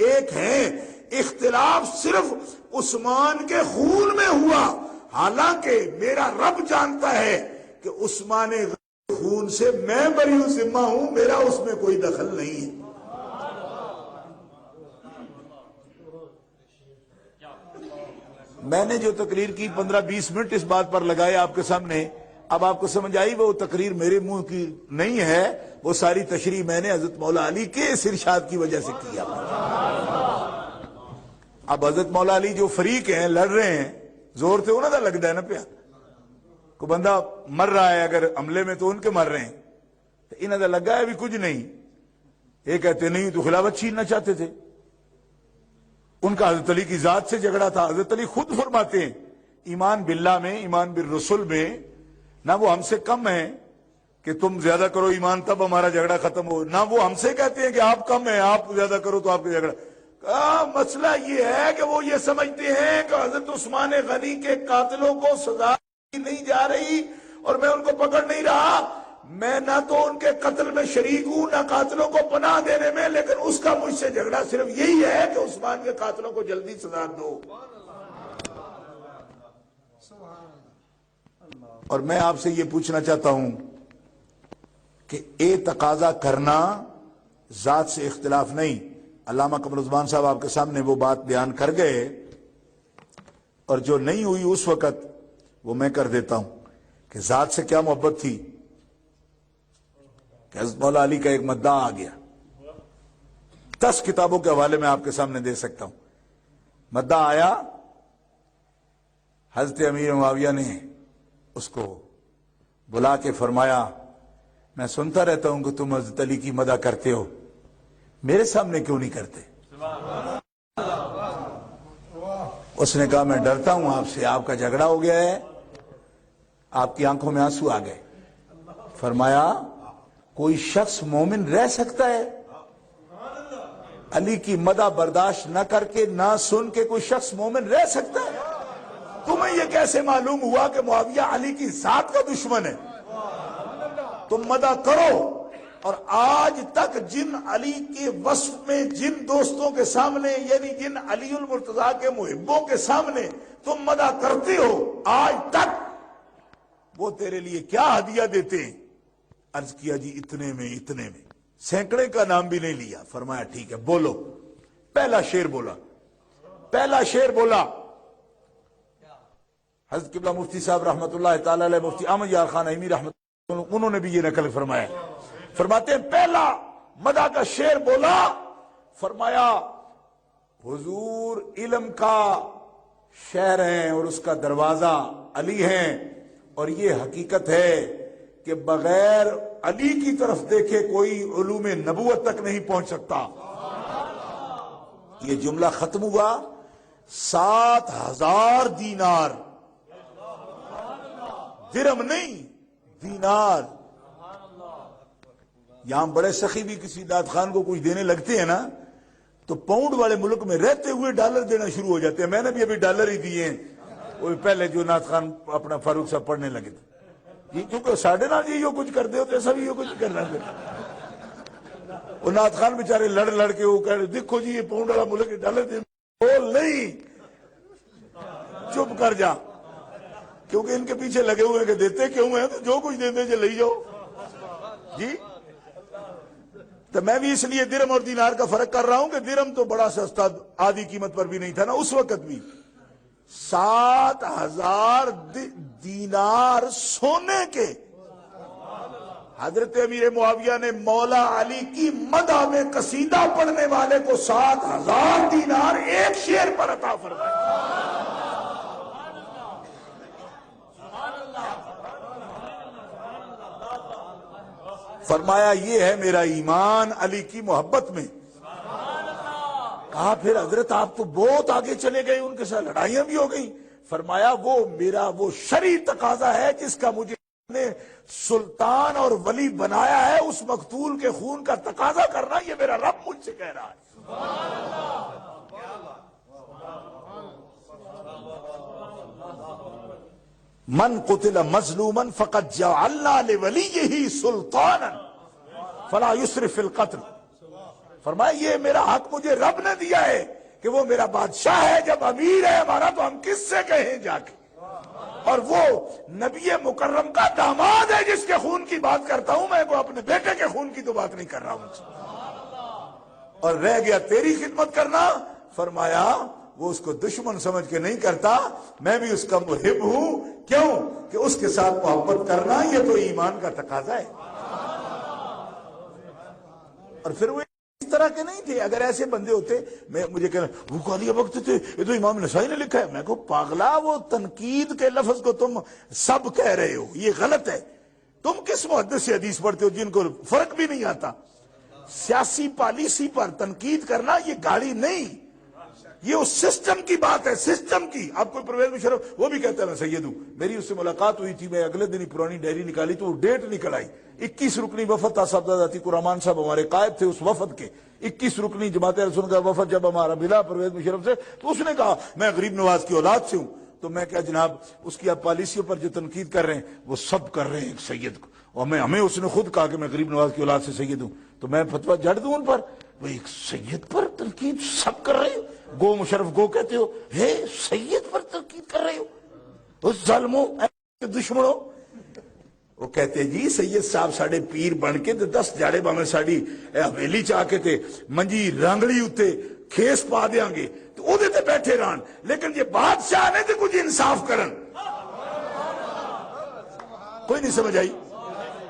ایک ہیں. اختلاف صرف عثمان کے خون میں ہوا، حالانکہ میرا رب جانتا ہے کہ عثمان غنی خون سے میں بری ذمہ ہوں، میرا اس میں کوئی دخل نہیں ہے۔ میں نے جو تقریر کی 15-20 منٹ اس بات پر لگائے آپ کے سامنے، اب آپ کو سمجھ آئی وہ تقریر میرے منہ کی نہیں ہے، وہ ساری تشریح میں نے حضرت مولا علی کے اس ارشاد کی وجہ سے کیا۔ اب حضرت مولا علی جو فریق ہیں لڑ رہے ہیں، زور سے انہوں نے لگتا ہے نا پیا، کوئی بندہ مر رہا ہے اگر حملے میں تو ان کے مر رہے ہیں، تو انہوں نے لگا ہے بھی کچھ نہیں، یہ کہتے نہیں تو خلافت چھیننا چاہتے تھے، ان کا حضرت علی کی ذات سے جھگڑا تھا۔ حضرت علی خود فرماتے ہیں ایمان باللہ میں، ایمان بالرسول میں، نہ وہ ہم سے کم ہیں کہ تم زیادہ کرو ایمان تب ہمارا جھگڑا ختم ہو، نہ وہ ہم سے کہتے ہیں کہ آپ کم ہیں آپ زیادہ کرو تو آپ کا جھگڑا۔ مسئلہ یہ ہے کہ وہ یہ سمجھتے ہیں کہ حضرت عثمان غنی کے قاتلوں کو سزا نہیں جا رہی اور میں ان کو پکڑ نہیں رہا، میں نہ تو ان کے قتل میں شریک ہوں نہ قاتلوں کو پناہ دینے میں، لیکن اس کا مجھ سے جھگڑا صرف یہی ہے کہ عثمان کے قاتلوں کو جلدی سزا دو۔ اور میں آپ سے یہ پوچھنا چاہتا ہوں کہ اے تقاضا کرنا ذات سے اختلاف نہیں، علامہ قمر الزمان صاحب آپ کے سامنے وہ بات بیان کر گئے، اور جو نہیں ہوئی اس وقت وہ میں کر دیتا ہوں کہ ذات سے کیا محبت تھی کہ حضرت مولا علی کا ایک مدعا آ گیا، 10 کتابوں کے حوالے میں آپ کے سامنے دے سکتا ہوں۔ مدعا آیا، حضرت امیر معاویہ نے اس کو بلا کے فرمایا میں سنتا رہتا ہوں کہ تم حضرت علی کی مدح کرتے ہو، میرے سامنے کیوں نہیں کرتے؟ اس نے کہا میں ڈرتا ہوں آپ سے، آپ کا جھگڑا ہو گیا ہے، آپ کی آنکھوں میں آنسو آ گئے۔ فرمایا کوئی شخص مومن رہ سکتا ہے علی کی مدح برداشت نہ کر کے، نہ سن کے، کوئی شخص مومن رہ سکتا ہے؟ تمہیں یہ کیسے معلوم ہوا کہ معاویہ علی کی ذات کا دشمن ہے؟ تم مدح کرو، اور آج تک جن علی کے وصف میں جن دوستوں کے سامنے، یعنی جن علی المرتضیٰ کے محبوں کے سامنے تم مدح کرتے ہو، آج تک وہ تیرے لیے کیا ہدیہ دیتے ہیں؟ عرض کیا جی اتنے میں، اتنے میں، سینکڑے کا نام بھی نہیں لیا۔ فرمایا ٹھیک ہے بولو۔ پہلا شعر بولا، پہلا شعر بولا، حضرت قبلہ مفتی صاحب رحمت اللہ تعالی علیہ، مفتی احمد یار خان ایمی رحمت اللہ، انہوں نے بھی یہ نقل فرمایا، فرماتے ہیں پہلا مدح کا شعر بولا، فرمایا حضور علم کا شہر ہیں اور اس کا دروازہ علی ہیں، اور یہ حقیقت ہے کہ بغیر علی کی طرف دیکھے کوئی علوم نبوت تک نہیں پہنچ سکتا۔ یہ جملہ ختم ہوا، 7,000 دینار، درہم نہیں دینار۔ یہاں بڑے سخی بھی کسی داد خان کو کچھ دینے لگتے ہیں نا تو پاؤنڈ والے ملک میں رہتے ہوئے ڈالر دینا شروع ہو جاتے ہیں۔ میں نے بھی ابھی ڈالر ہی دیے ہیں، وہ پہلے جو نعت خان اپنا فاروق صاحب پڑھنے لگے تھے، یہ کیونکہ ساڑھے نال جی کچھ کرتے ہوتے ایسا بھی یہ کچھ کرنا پھر۔ وہ نعت خان بیچارے لڑ لڑ کے وہ کہہ رہے دیکھو جی یہ پاؤنڈ والا ملک ڈالر دے، بول نہیں، چپ کر جا، کیونکہ ان کے پیچھے لگے ہوئے کہ دیتے کیوں ہیں، تو جو کچھ دیتے لے جاؤ جی۔ تو میں بھی اس لیے درہم اور دینار کا فرق کر رہا ہوں کہ درہم تو بڑا سستا آدھی قیمت پر بھی نہیں تھا نا اس وقت بھی، 7,000 دینار سونے کے حضرت امیر معاویہ نے مولا علی کی مدح میں قصیدہ پڑھنے والے کو 7,000 دینار ایک شعر پر عطا فرمایا۔ فرمایا یہ ہے میرا ایمان علی کی محبت میں۔ کہا پھر حضرت آپ تو بہت آگے چلے گئے، ان کے ساتھ لڑائیاں بھی ہو گئی۔ فرمایا وہ میرا وہ شرعی تقاضا ہے جس کا مجھے نے سلطان اور ولی بنایا ہے، اس مقتول کے خون کا تقاضا کرنا، یہ میرا رب مجھ سے کہہ رہا ہے۔ من قتل مظلوما فقد جعلنا لولیہ سلطانا فلا یسرف فی القتل۔ فرمایا یہ میرا حق مجھے رب نے دیا ہے کہ وہ میرا بادشاہ ہے، جب امیر ہے ہمارا تو ہم کس سے کہیں جا کے۔ اور وہ نبی مکرم کا داماد ہے جس کے خون کی بات کرتا ہوں میں، کو اپنے بیٹے کے خون کی تو بات نہیں کر رہا ہوں۔ اور رہ گیا تیری خدمت کرنا، فرمایا وہ اس کو دشمن سمجھ کے نہیں کرتا، میں بھی اس کا محب ہوں۔ کیوں کہ اس کے ساتھ محبت کرنا یہ تو ایمان کا تقاضا ہے۔ اور پھر وہ اس طرح کے نہیں تھے، اگر ایسے بندے ہوتے مجھے کہنا وہ قاضی وقت تھے، یہ تو امام نسائی نے لکھا ہے، میں کو پاگلا وہ تنقید کے لفظ کو تم سب کہہ رہے ہو، یہ غلط ہے۔ تم کس محدث سے حدیث پڑھتے ہو جن کو فرق بھی نہیں آتا؟ سیاسی پالیسی پر تنقید کرنا یہ گاڑی نہیں، یہ اس سسٹم کی بات ہے، سسٹم کی۔ آپ کو پرویز مشرف وہ بھی کہتا ہے میں سید ہوں، میری اس سے ملاقات ہوئی تھی، میں اگلے دن ہی پرانی ڈائری نکالی تو وہ ڈیٹ نکل آئی، 21 رکنی وفد تھا، صاحبزادہ قرآن صاحب ہمارے قائد تھے اس وفد کے، 21 رکنی جماعت رسول کا وفد جب ہمارا ملا پرویز مشرف سے، تو اس نے کہا میں غریب نواز کی اولاد سے ہوں۔ تو میں کہا جناب اس کی آپ پالیسیوں پر جو تنقید کر رہے ہیں وہ سب کر رہے ہیں ایک سید کو، اور ہمیں اس نے خود کہا کہ میں غریب نواز کی اولاد سے سید ہوں، تو میں فتویٰ جڑ دوں ان پر؟ وہ ایک سید پر تنقید سب کر رہے ہو، گو مشرف گو کہتے ہو، ہے سید پر تنقید کر رہے ہو، اس ظالموں دشمنوں۔ وہ کہتے جی سید صاحب ساڑے پیر بن کے 10 جاڑے باہیں ساڑی حویلی چاہ کے تھے، منجی رانگڑی اتے کھیس پا دیاں گے تو او دے تے بیٹھے رہن، لیکن یہ بادشاہ نے تے کچھ انصاف کرن۔ کوئی نہیں سمجھ آئی؟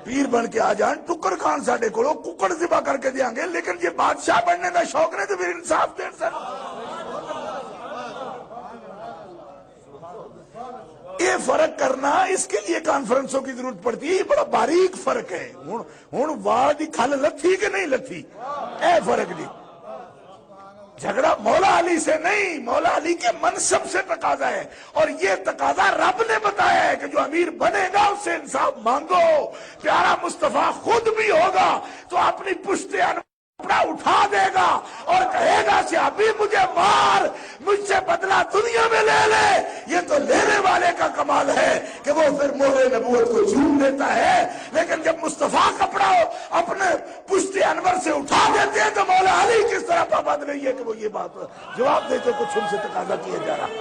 پیر بن کے آ جان، ٹکر خان ساڑے کو ککڑ ذبح کر کے دیاں گے، لیکن یہ بادشاہ بننے کا شوق نے تو پھر انصاف دین سر۔ یہ فرق کرنا، اس کے لیے کانفرنسوں کی ضرورت پڑتی ہے، یہ بڑا باریک فرق ہے۔ ہن واد کھل لتھی کہ نہیں لتھی، اے فرق نہیں۔ جھگڑا مولا علی سے نہیں، مولا علی کے منصب سے تقاضا ہے، اور یہ تقاضا رب نے بتایا ہے کہ جو امیر بنے گا اس سے انصاف مانگو۔ پیارا مصطفیٰ خود بھی ہوگا تو اپنی پشت کپڑا اٹھا دے گا اور کہے گا صحابی مجھے مار، مجھ سے بدلہ دنیا میں لے لے۔ یہ تو لینے والے کا کمال ہے کہ وہ پھر مہر نبوت کو چوم دیتا ہے، لیکن جب مصطفیٰ کپڑا اپنے پشت انور سے اٹھا دیتے ہیں تو مولا علی کس طرح پابند نہیں ہے کہ وہ یہ بات جواب دے کے کچھ ان سے تقاضا کیا جا رہا ہے۔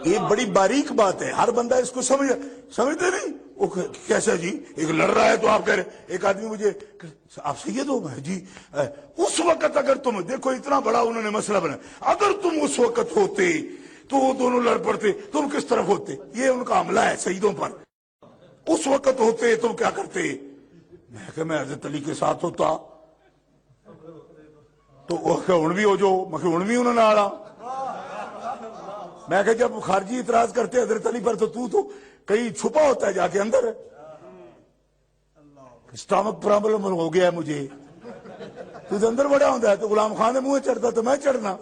یہ بڑی باریک بات ہے، ہر بندہ اس کو سمجھتے نہیں۔ وہ کیسا جی ایک لڑ رہا ہے تو آپ کہہ رہے، ایک آدمی مجھے آپ سید ہو میں جی، اس وقت اگر تم دیکھو اتنا بڑا انہوں نے مسئلہ بنا، اگر تم اس وقت ہوتے تو وہ دونوں لڑ پڑتے، تم کس طرف ہوتے؟ یہ ان کا حملہ ہے سیدوں پر۔ اس وقت ہوتے تم کیا کرتے؟ میں کہ میں حضرت علی کے ساتھ ہوتا تو ہن بھی ہو جو، میں کہ ہن بھی انہوں نے آڑا۔ میں کہ جب خارجی اعتراض کرتے حضرت علی پر تو کہیں چھپا ہوتا ہے جا کے اندر، اسٹامک پرابلم ہو گیا ہے مجھے، تو اندر بڑا ہوتا ہے تو غلام خان نے منہ چڑھتا تو میں چڑھنا،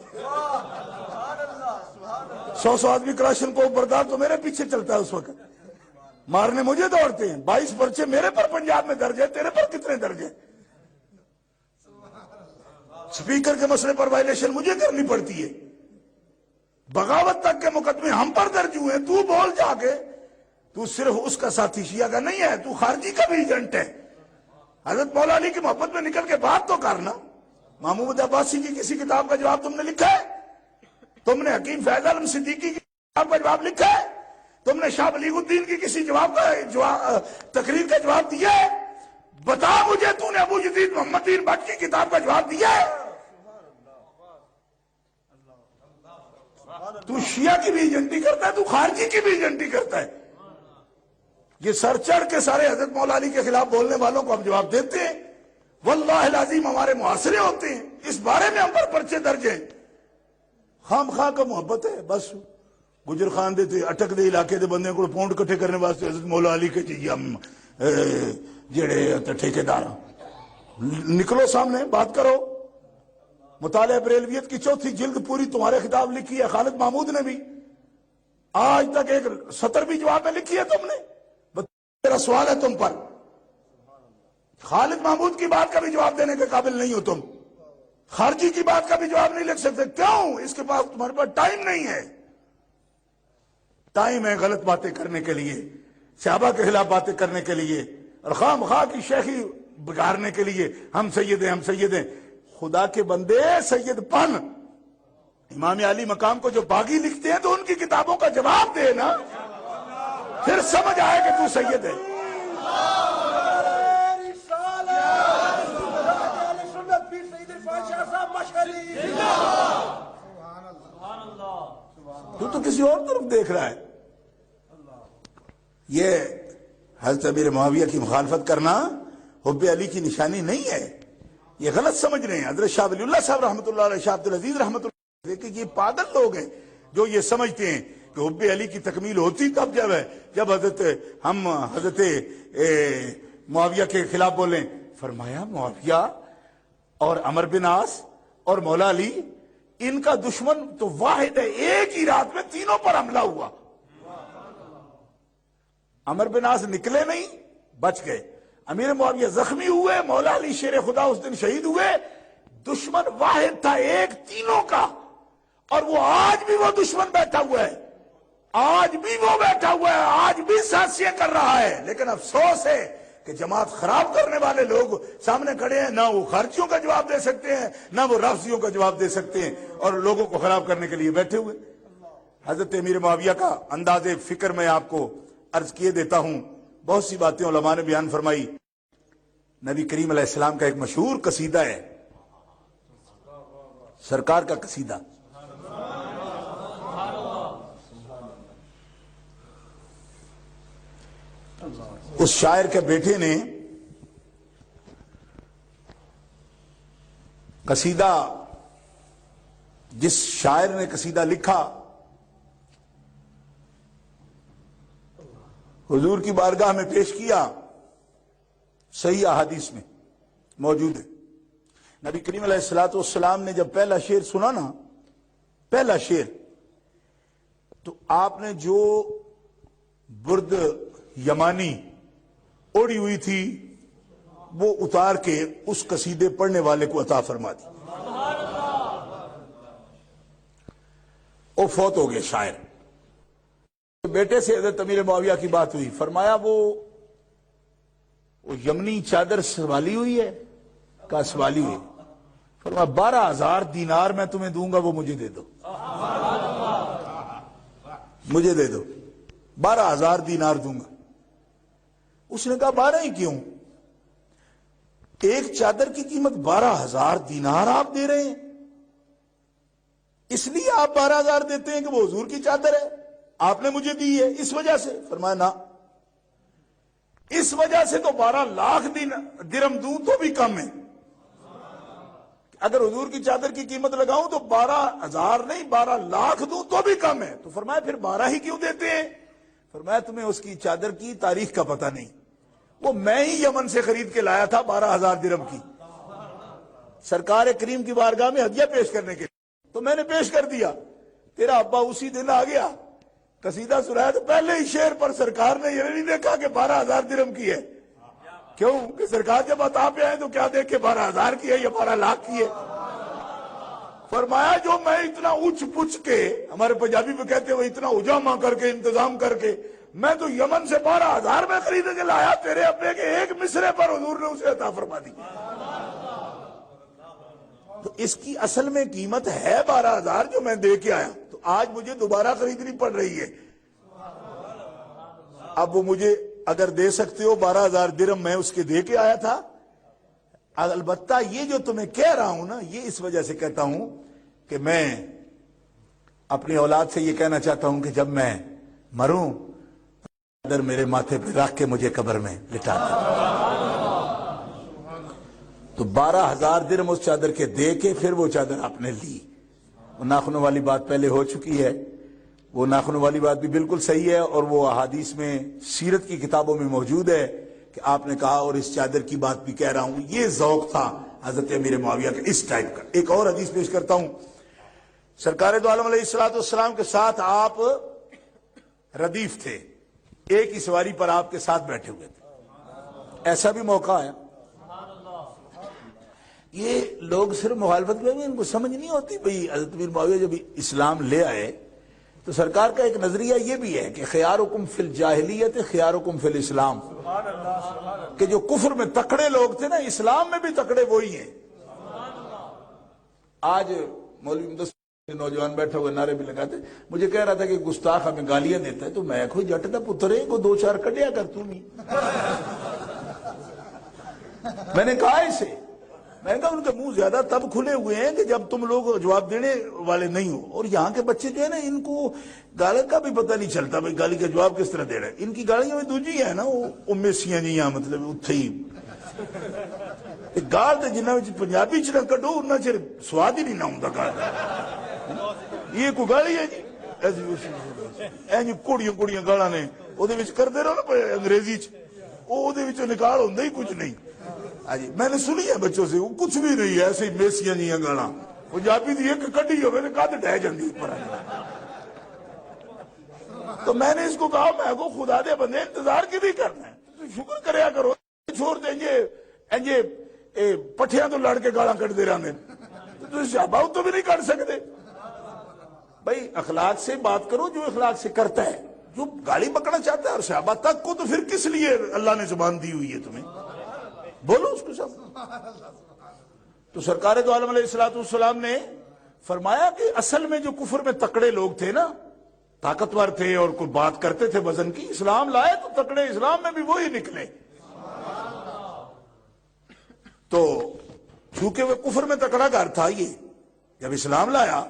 100 آدمی کراشن کو بردار تو میرے پیچھے چلتا ہے، اس وقت مارنے مجھے دوڑتے ہیں، 22 پرچے میرے پر پنجاب میں درج ہے، تیرے پر کتنے درج ہے؟ سپیکر کے مسئلے پر وائلیشن مجھے کرنی پڑتی ہے، بغاوت تک کے مقدمے ہم پر درج ہوئے، تو بول جا کے تو صرف اس کا ساتھی شیعہ کا نہیں ہے، تو خارجی کا بھی ایجنٹ ہے۔ حضرت مولا علی کی محبت میں نکل کے بات تو کرنا۔ محمود عباسی کی کسی کتاب کا جواب تم نے لکھا ہے؟ تم نے حکیم فیض عالم صدیقی کی کتاب کا جواب لکھا ہے؟ تم نے شاہ بلیغ الدین کی کسی تقریر کا جواب دیا ہے؟ بتا مجھے تو نے ابو یزید محمد بن بٹ کی کتاب کا جواب دیا ہے؟ تو شیعہ کی بھی ایجنٹی کرتا ہے، تو خارجی کی بھی ایجنٹی کرتا ہے۔ یہ سر چڑھ کے سارے حضرت مولا علی کے خلاف بولنے والوں کو ہم جواب دیتے ہیں، واللہ العظیم ہمارے محاصرے ہوتے ہیں، اس بارے میں ہم پر پرچے درج ہیں۔ خام خواہ کا محبت ہے، بس گجر خان دے تھے اٹک دے علاقے دے بندے کو پونڈ کٹھے کرنے واسطے حضرت مولا علی کے جی ہم جڑے ٹھیکیدار نکلو سامنے بات کرو۔ مطالعہ بریلویت کی 4 جلد پوری تمہارے خطاب لکھی ہے، خالد محمود نے بھی، آج تک ایک سطر بھی جواب میں لکھی ہے تم نے۔ میرا سوال ہے تم پر، خالد محمود کی بات کا بھی جواب دینے کے قابل نہیں ہو تم، خارجی کی بات کا بھی جواب نہیں لکھ سکتے، کیوں؟ اس کے پاس تمہارے پاس ٹائم نہیں ہے۔ ٹائم ہے غلط باتیں کرنے کے لیے، صحابہ کے خلاف باتیں کرنے کے لیے، اور خواہ مخواہ کی شیخی بگاڑنے کے لیے ہم سید ہیں ہم سید ہیں. خدا کے بندے سید پن. امام علی مقام کو جو باغی لکھتے ہیں تو ان کی کتابوں کا جواب دے نا, پھر سمجھ آئے کہ تو سید ہے. تو کسی اور طرف دیکھ رہا ہے. یہ حضرت امیر معاویہ کی مخالفت کرنا حب علی کی نشانی نہیں ہے, یہ غلط سمجھ رہے ہیں. حضرت شاہ ولی اللہ صاحب رحمۃ اللہ علیہ, شاہ عبدالعزیز رحمۃ اللہ علیہ, کہ یہ پاگل لوگ ہیں جو یہ سمجھتے ہیں کہ حب علی کی تکمیل ہوتی کب جب ہے, جب ہم حضرت معاویہ کے خلاف بولیں. فرمایا معاویہ اور عمر بن عاص اور مولا علی ان کا دشمن تو واحد ہے, ایک ہی رات میں تینوں پر حملہ ہوا. عمر بن عاص نکلے نہیں, بچ گئے. امیر معاویہ زخمی ہوئے, مولا علی شیر خدا اس دن شہید ہوئے. دشمن واحد تھا ایک تینوں کا, اور وہ آج بھی وہ دشمن بیٹھا ہوا ہے, آج بھی وہ بیٹھا ہوا ہے, آج بھی سازشیں کر رہا ہے. لیکن افسوس ہے کہ جماعت خراب کرنے والے لوگ سامنے کھڑے ہیں, نہ وہ خارجیوں کا جواب دے سکتے ہیں نہ وہ رافضیوں کا جواب دے سکتے ہیں, اور لوگوں کو خراب کرنے کے لیے بیٹھے ہوئے. حضرت امیر معاویہ کا انداز فکر میں آپ کو عرض کیے دیتا ہوں. بہت سی باتیں علماء نے بیان فرمائی. نبی کریم علیہ السلام کا ایک مشہور قصیدہ ہے, سرکار کا قصیدہ. اس شاعر کے بیٹے نے قصیدہ, جس شاعر نے قصیدہ لکھا, حضور کی بارگاہ میں پیش کیا, صحیح احادیث میں موجود ہے. نبی کریم علیہ الصلوۃ والسلام نے جب پہلا شعر سنا نا, پہلا شعر, تو آپ نے جو برد یمانی اوڑی ہوئی تھی وہ اتار کے اس قصیدے پڑھنے والے کو عطا فرما دی. وہ فوت ہو گئے شاعر. بیٹے سے حضرت امیر معاویہ کی بات ہوئی. فرمایا وہ یمنی چادر سوالی ہوئی ہے, کہا سوالی ہوئی. فرمایا 12,000 دینار میں تمہیں دوں گا, وہ مجھے دے دو, مجھے دے دو, 12,000 دینار دوں گا. اس نے کہا 12 ہی کیوں, ایک چادر کی قیمت 12,000 دینار آپ دے رہے ہیں, اس لیے آپ 12,000 دیتے ہیں کہ وہ حضور کی چادر ہے, آپ نے مجھے دی ہے اس وجہ سے. فرمایا نہ, اس وجہ سے تو 12 لاکھ درم دوں تو بھی کم ہے. اگر حضور کی چادر کی قیمت لگاؤں تو 12,000 نہیں 12 لاکھ دوں تو بھی کم ہے. تو فرمایا پھر 12 ہی کیوں دیتے ہیں؟ فرمایا تمہیں اس کی چادر کی تاریخ کا پتہ نہیں, وہ میں ہی یمن سے خرید کے لایا تھا 12,000 درم کی, سرکار کریم کی بارگاہ میں ہدیہ پیش کرنے کے لیے, تو میں نے پیش کر دیا. تیرا ابا اسی دن آ گیا, قصیدہ سنایا تو پہلے ہی شعر پر سرکار نے یہ نہیں دیکھا کہ 12,000 درم کی ہے. کیوں کہ سرکار جب عطا پہ آئے تو کیا دیکھے 12,000 کی ہے یا 12 لاکھ کی ہے. فرمایا جو میں اتنا اچھ پچھ کے, ہمارے پنجابی میں کہتے ہیں وہ اتنا اجامہ کر کے انتظام کر کے, میں تو یمن سے 12,000 میں خرید کے لایا, تیرے ابے کے ایک مصرے پر حضور نے اسے عطا فرما دی. تو اس کی اصل میں قیمت ہے 12,000 جو میں دے کے آیا, تو آج مجھے دوبارہ خریدنی پڑ رہی ہے. اب وہ مجھے اگر دے سکتے ہو 12,000 درم میں اس کے دے کے آیا تھا. البتہ یہ جو تمہیں کہہ رہا ہوں نا, یہ اس وجہ سے کہتا ہوں کہ میں اپنی اولاد سے یہ کہنا چاہتا ہوں کہ جب میں مروں چادر میرے ماتھے پہ رکھ کے مجھے قبر میں لٹا دیں. تو 12,000 درم اس چادر کے دے کے پھر وہ چادر آپ نے لی. وہ ناخنوں والی بات پہلے ہو چکی ہے, وہ ناخنوں والی بات بھی بالکل صحیح ہے, اور وہ احادیث میں سیرت کی کتابوں میں موجود ہے کہ آپ نے کہا, اور اس چادر کی بات بھی کہہ رہا ہوں. یہ ذوق تھا حضرت امیر معاویہ کا اس ٹائپ کا. ایک اور حدیث پیش کرتا ہوں. سرکار دو عالم علیہ الصلوۃ والسلام کے ساتھ آپ ردیف تھے, ایک ہی سواری پر آپ کے ساتھ بیٹھے ہوئے تھے. ایسا بھی موقع آیا. یہ لوگ صرف مخالفت میں ان کو سمجھ نہیں ہوتی. بھئی حضرت امیر معاویہ جب اسلام لے آئے تو سرکار کا ایک نظریہ یہ بھی ہے کہ خیارکم فی الجاہلیت خیارکم فی الاسلام، کہ جو کفر میں تکڑے لوگ تھے نا، اسلام میں بھی تکڑے وہی ہیں۔ آج مولوی مدثر نوجوان بیٹھا ہوئے نعرے بھی لگاتے، مجھے کہہ رہا تھا کہ گستاخ ہمیں گالیاں دیتا ہے، تو میں کوئی جٹ دا پتر ہے کو دو چار کڈیا کر تو نہیں۔ میں نے کہا اسے، میں نے کہا ان کے منہ زیادہ تب کھلے ہوئے ہیں کہ جب تم لوگ جواب دینے والے نہیں ہو، اور یہاں کے بچے جو ہے نا ان کو گالی کا بھی پتہ نہیں چلتا بھائی گالی کا جواب کس طرح دے رہا ہے۔ ان کی گالیاں میں دوجی ہے نا وہ میسیاں جی یہاں مطلب اتھے ہی گال تے جنہاں وچ پنجابی چ نہ کڈو انہاں چ سواد ہی نہیں نہ ہوندا گال دا۔ یہ کوئی گالی ہے جی اینج کوڑیاں گالاں نے او دے وچ کردے رہو نا انگریزی چ، او دے وچ نکال ہوندا ہی کچھ نہیں۔ جی میں نے سنی ہے بچوں سے، وہ کچھ بھی نہیں ہے، ایسے ہی میسیاں جی گالاں پنجابی دی ایک کڈی ہوے تے کد ڈہ جاندی پر۔ تو میں نے اس کو کہا میں کو خدا دے بندے انتظار کی بھی کرنا ہے، تو شکر کریا کرو، چھوڑ دیں انجے پٹھیاں تو لڑ کے گالاں کٹ دے رہے تو تسی صحابہ تو بھی نہیں کر سکتے۔ بھائی اخلاق سے بات کرو جو اخلاق سے کرتا ہے، جو گالی بکنا چاہتا ہے اور صحابہ تک کو تو پھر کس لیے اللہ نے زبان دی ہوئی ہے تمہیں، بولو اس کو سب۔ تو سرکار دو عالم علیہ السلام نے فرمایا کہ اصل میں جو کفر میں تکڑے لوگ تھے نا، طاقتور تھے اور کوئی بات کرتے تھے وزن کی، اسلام لائے تو تکڑے اسلام میں بھی وہی نکلے۔ تو چونکہ وہ کفر میں تکڑا گھر تھا، یہ جب اسلام لایا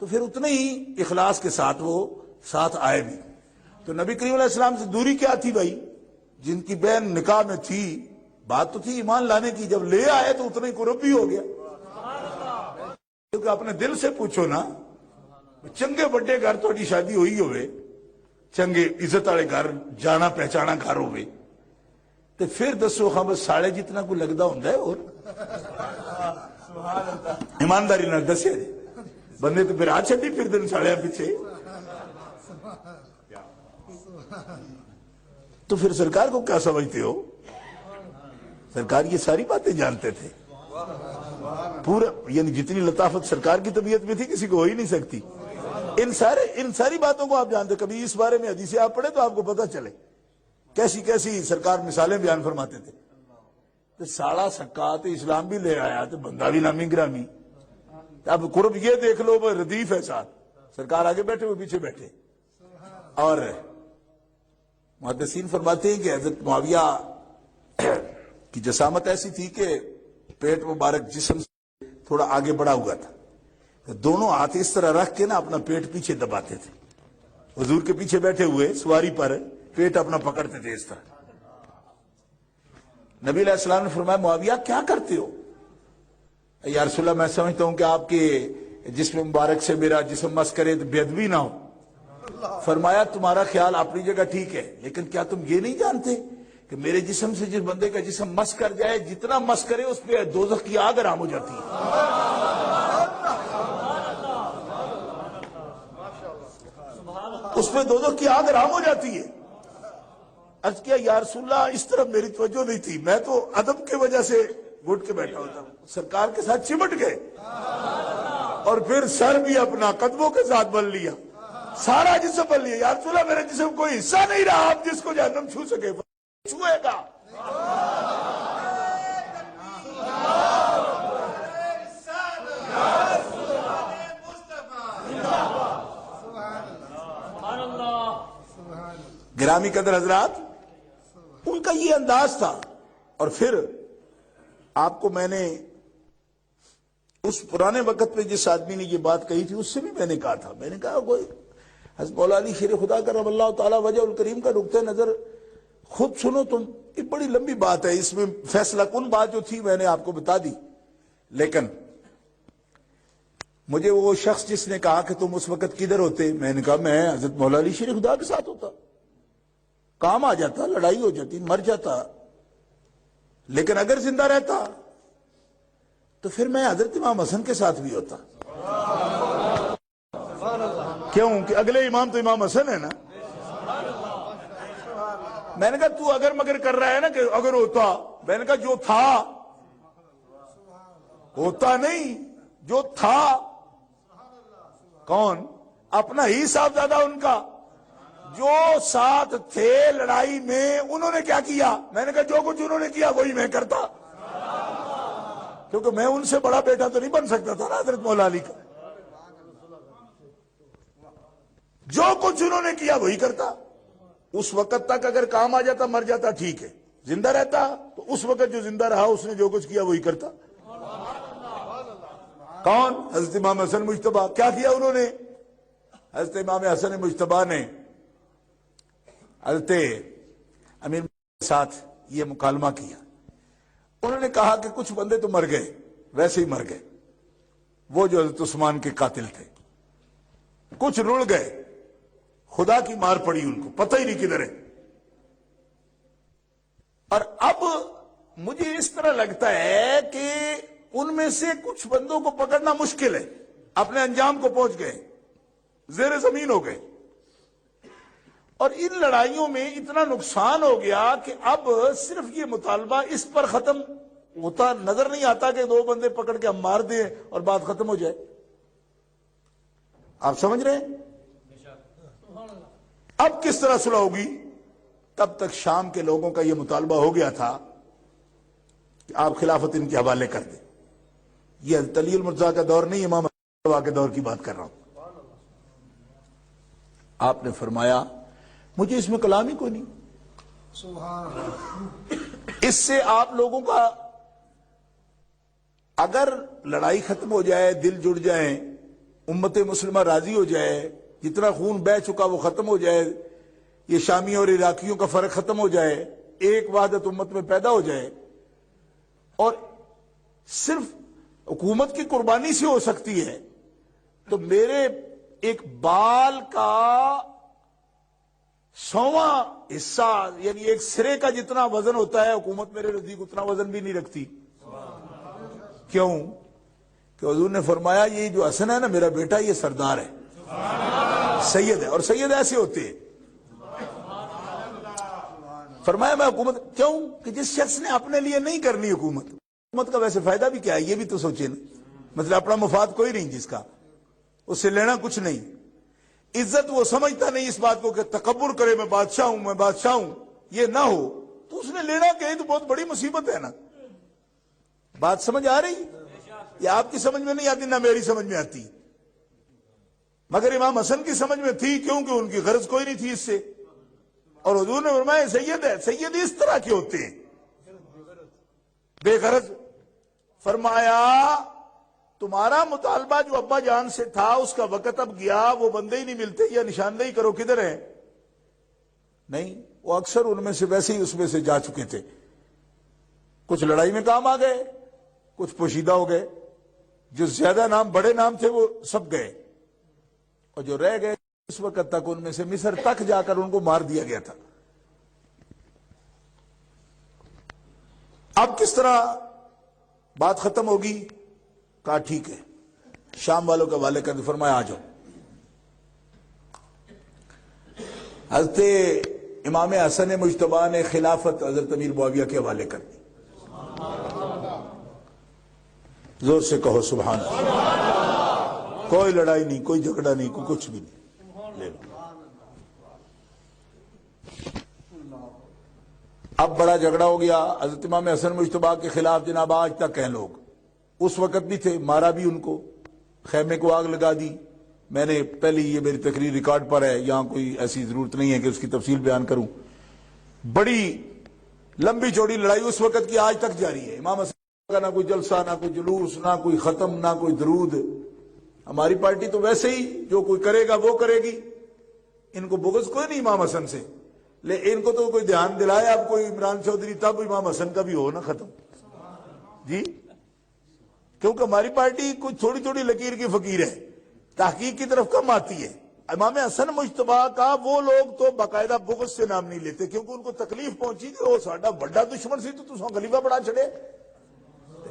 تو پھر اتنے ہی اخلاص کے ساتھ وہ ساتھ آئے بھی۔ تو نبی کریم علیہ السلام سے دوری کیا تھی بھائی؟ جن کی بہن نکاح میں تھی، بات تو تھی ایمان لانے کی، جب لے آئے تو اتنا ہی قرب بھی ہو گیا۔ کیونکہ اپنے دل سے پوچھو نا، چنگے بڑے گھر تھوڑی شادی ہوئی ہوئے، چنگے عزت والے گھر، جانا پہچانا گھر ہوئے، تو پھر دسو ہم ساڑے جتنا کو لگتا ہوں اور ایمانداری نہ دسے بندے تو پھر آ چڑی پھر دن ساڑے پیچھے۔ تو پھر سرکار کو کیا سمجھتے ہو؟ سرکار یہ ساری باتیں جانتے تھے پورا، یعنی جتنی لطافت سرکار کی طبیعت میں تھی کسی کو ہو ہی نہیں سکتی۔ ان ساری باتوں کو آپ جانتے، کبھی اس بارے میں حدیثیں آپ پڑھیں تو آپ کو پتہ چلے کیسی کیسی سرکار مثالیں بیان فرماتے تھے۔ تو ساڑا سکا تو اسلام بھی لے آیا تو بندہ بھی نامی گرامی۔ اب قرب یہ دیکھ لو ردیف ہے ساتھ، سرکار آگے بیٹھے وہ پیچھے بیٹھے۔ اور محدثین فرماتے ہیں کہ حضرت معاویہ کی جسامت ایسی تھی کہ پیٹ مبارک جسم سے تھوڑا آگے بڑھا ہوا تھا، تو دونوں ہاتھ اس طرح رکھ کے نا اپنا پیٹ پیچھے دباتے تھے، حضور کے پیچھے بیٹھے ہوئے سواری پر پیٹ اپنا پکڑتے تھے اس طرح۔ نبی علیہ السلام نے فرمایا معاویہ کیا کرتے ہو؟ یا رسول اللہ میں سمجھتا ہوں کہ آپ کے جسم مبارک سے میرا جسم مس کرے تو بے ادبی نہ ہو۔ فرمایا تمہارا خیال اپنی جگہ ٹھیک ہے، لیکن کیا تم یہ نہیں جانتے کہ میرے جسم سے جس بندے کا جسم مس کر جائے، جتنا مس کرے اس پہ دوزخ کی آگ حرام ہو جاتی ہے۔ اس پہ دوزخ کی آگ حرام ہو جاتی ہے۔ عرض کیا یا رسول اللہ اس طرف میری توجہ نہیں تھی، میں تو ادب کی وجہ سے گھٹ کے بیٹھا ہوتا ہوں۔ سرکار کے ساتھ چمٹ گئے اور پھر سر بھی اپنا قدموں کے ساتھ بل لیا، سارا جسم بل لیا۔ یا رسول اللہ میرے جسم کوئی حصہ نہیں رہا آپ جس کو جہنم چھو سکے، چھوئے گا۔ گرامی قدر حضرات، ان کا یہ انداز تھا۔ اور پھر آپ کو میں نے اس پرانے وقت میں جس آدمی نے یہ بات کہی تھی اس سے بھی میں نے کہا تھا، میں نے کہا کوئی حضرت مولا علی شیر خدا کرم اللہ تعالی وجہ الکریم کا نقطہ نظر خود سنو تم، یہ بڑی لمبی بات ہے، اس میں فیصلہ کن بات جو تھی میں نے آپ کو بتا دی۔ لیکن مجھے وہ شخص جس نے کہا کہ تم اس وقت کدھر ہوتے، میں نے کہا میں حضرت مولا علی شیر خدا کے ساتھ ہوتا، کام آ جاتا، لڑائی ہو جاتی، مر جاتا، لیکن اگر زندہ رہتا تو پھر میں حضرت امام حسن کے ساتھ بھی ہوتا۔ کیوں کہ اگلے امام تو امام حسن ہے نا۔ میں نے کہا تو اگر مگر کر رہا ہے نا کہ اگر ہوتا، میں نے کہا جو تھا ہوتا نہیں، جو تھا کون؟ اپنا ہی صاحبزادہ ان کا جو ساتھ تھے لڑائی میں، انہوں نے کیا کیا؟ میں نے کہا جو کچھ انہوں نے کیا وہی میں کرتا، کیونکہ میں ان سے بڑا بیٹا تو نہیں بن سکتا تھا نا حضرت مولا علی کا۔ جو کچھ انہوں نے کیا وہی کرتا۔ اس وقت تک اگر کام آ جاتا مر جاتا ٹھیک ہے، زندہ رہتا تو اس وقت جو زندہ رہا اس نے جو کچھ کیا وہی کرتا۔ کون؟ حضرت امام حسن مجتبی۔ کیا کیا انہوں نے؟ حضرت امام حسن مجتبی نے حضرت امیر کے ساتھ یہ مکالمہ کیا۔ انہوں نے کہا کہ کچھ بندے تو مر گئے، ویسے ہی مر گئے، وہ جو حضرت عثمان کے قاتل تھے۔ کچھ رڑ گئے، خدا کی مار پڑی ان کو، پتہ ہی نہیں کدھر ہے۔ اور اب مجھے اس طرح لگتا ہے کہ ان میں سے کچھ بندوں کو پکڑنا مشکل ہے، اپنے انجام کو پہنچ گئے، زیر زمین ہو گئے۔ اور ان لڑائیوں میں اتنا نقصان ہو گیا کہ اب صرف یہ مطالبہ اس پر ختم ہوتا نظر نہیں آتا کہ دو بندے پکڑ کے ہم مار دیں اور بات ختم ہو جائے۔ آپ سمجھ رہے ہیں؟ اب کس طرح صلح ہوگی؟ تب تک شام کے لوگوں کا یہ مطالبہ ہو گیا تھا کہ آپ خلافت ان کے حوالے کر دیں۔ یہ حضرت علی المرتضیٰ کا دور نہیں، امام ابو کے دور کی بات کر رہا ہوں۔ آپ نے فرمایا مجھے اس میں کلام ہی کوئی نہیں، اس سے آپ لوگوں کا اگر لڑائی ختم ہو جائے، دل جڑ جائیں، امت مسلمہ راضی ہو جائے، جتنا خون بہہ چکا وہ ختم ہو جائے، یہ شامیوں اور عراقیوں کا فرق ختم ہو جائے، ایک وحدت امت میں پیدا ہو جائے، اور صرف حکومت کی قربانی سے ہو سکتی ہے، تو میرے ایک بال کا 100واں حصہ یعنی ایک سرے کا جتنا وزن ہوتا ہے، حکومت میرے نزدیک اتنا وزن بھی نہیں رکھتی۔ کیوں؟ کہ حضور نے فرمایا یہ جو حسن ہے نا میرا بیٹا، یہ سردار ہے، سید ہے، اور سید ایسے ہوتے ہیں۔ فرمایا میں حکومت، کیوں؟ کہ جس شخص نے اپنے لیے نہیں کرنی حکومت کا ویسے فائدہ بھی کیا ہے، یہ بھی تو سوچیں نا۔ مطلب اپنا مفاد کوئی نہیں جس کا، اس سے لینا کچھ نہیں۔ عزت وہ سمجھتا نہیں اس بات کو کہ تکبر کرے میں بادشاہ ہوں، میں بادشاہ ہوں، یہ نہ ہو تو اس نے لینا کہ تو بہت بڑی مصیبت ہے نا۔ بات سمجھ آ رہی؟ یہ آپ کی سمجھ میں نہیں آتی، نہ میری سمجھ میں آتی، مگر امام حسن کی سمجھ میں تھی، کیونکہ ان کی غرض کوئی نہیں تھی اس سے۔ اور حضور نے فرمایا سید ہے، سید اس طرح کے ہوتے ہیں، بے غرض۔ فرمایا تمہارا مطالبہ جو ابا جان سے تھا اس کا وقت اب گیا، وہ بندے ہی نہیں ملتے، یا نشاندہی کرو کدھر ہیں؟ نہیں، وہ اکثر ان میں سے ویسے ہی اس میں سے جا چکے تھے، کچھ لڑائی میں کام آ گئے، کچھ پوشیدہ ہو گئے، جو زیادہ نام بڑے نام تھے وہ سب گئے، اور جو رہ گئے اس وقت تک ان میں سے مصر تک جا کر ان کو مار دیا گیا تھا۔ اب کس طرح بات ختم ہوگی؟ کہا ٹھیک ہے، شام والوں کے حوالے کر دے۔ فرمایا آ جاؤ۔ حضرت امام حسن مجتبی نے خلافت حضرت امیر معاویہ کے حوالے کر دی۔ زور سے کہو سبحان اللہ۔ کوئی لڑائی نہیں، کوئی جھگڑا نہیں، کوئی کچھ بھی نہیں، لے لو۔ اب بڑا جھگڑا ہو گیا حضرت امام حسن مجتبی کے خلاف، جناب آج تک ہیں لوگ، اس وقت بھی تھے، مارا بھی ان کو، خیمے کو آگ لگا دی۔ میں نے پہلی یہ میری تقریر ریکارڈ پر ہے، یہاں کوئی ایسی ضرورت نہیں ہے کہ اس کی تفصیل بیان کروں۔ بڑی لمبی چوڑی لڑائی اس وقت کی آج تک جاری ہے۔ امام حسن کا نہ کوئی جلسہ، نہ کوئی جلوس، نہ کوئی ختم، نہ کوئی درود۔ ہماری پارٹی تو ویسے ہی جو کوئی کرے گا وہ کرے گی، ان کو بغض کوئی نہیں امام حسن سے، لیکن ان کو تو کوئی دھیان دلائے اب کوئی عمران چودھری، تب امام حسن کا بھی ہو نا ختم جی، کیونکہ ہماری پارٹی کچھ تھوڑی تھوڑی لکیر کی فقیر ہے، تحقیق کی طرف کم آتی ہے۔ امام حسن مجتبی کا وہ لوگ تو باقاعدہ بغض سے نام نہیں لیتے، کیونکہ ان کو تکلیف پہنچی کہ وہ ساڈا بڑا دشمن سی تو تساں خلیفہ بڑا چھڑے۔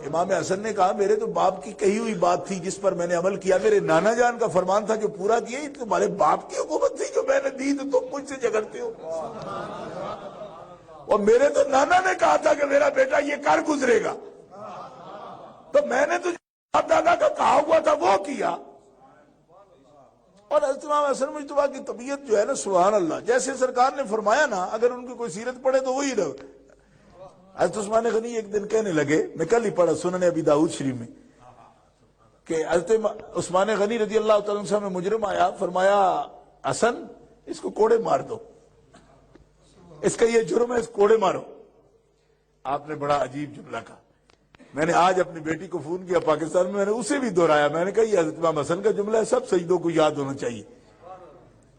امام حسن نے کہا میرے تو باپ کی کہی ہوئی بات تھی جس پر میں نے عمل کیا، میرے نانا جان کا فرمان تھا جو پورا کیا، یہ تمہارے باپ کی حکومت تھی جو میں نے دی، تو تم مجھ سے جھگڑتے ہو۔ اور میرے تو نانا نے کہا تھا کہ میرا بیٹا یہ کر گزرے گا، تو میں نے تو باپ دادا کا کہا ہوا تھا وہ کیا۔ اور حضرت امام حسن مجتبیٰ کی طبیعت جو ہے نا سبحان اللہ، جیسے سرکار نے فرمایا نا، اگر ان کی کوئی سیرت پڑھے تو وہی رہو۔ حضرت عثمان غنی ایک دن کہنے لگے، میں کل ہی پڑھا سنن ابی داؤد شریف میں، کہ حضرت عثمان غنی رضی اللہ تعالیٰ عنہ میں مجرم آیا، فرمایا حسن اس کو کوڑے مار دو، اس کا یہ جرم ہے، اس کوڑے مارو۔ آپ نے بڑا عجیب جملہ کہا۔ میں نے آج اپنی بیٹی کو فون کیا پاکستان میں نے اسے بھی دہرایا، میں نے کہا یہ حضرت امام حسن کا جملہ ہے، سب سجدوں کو یاد ہونا چاہیے۔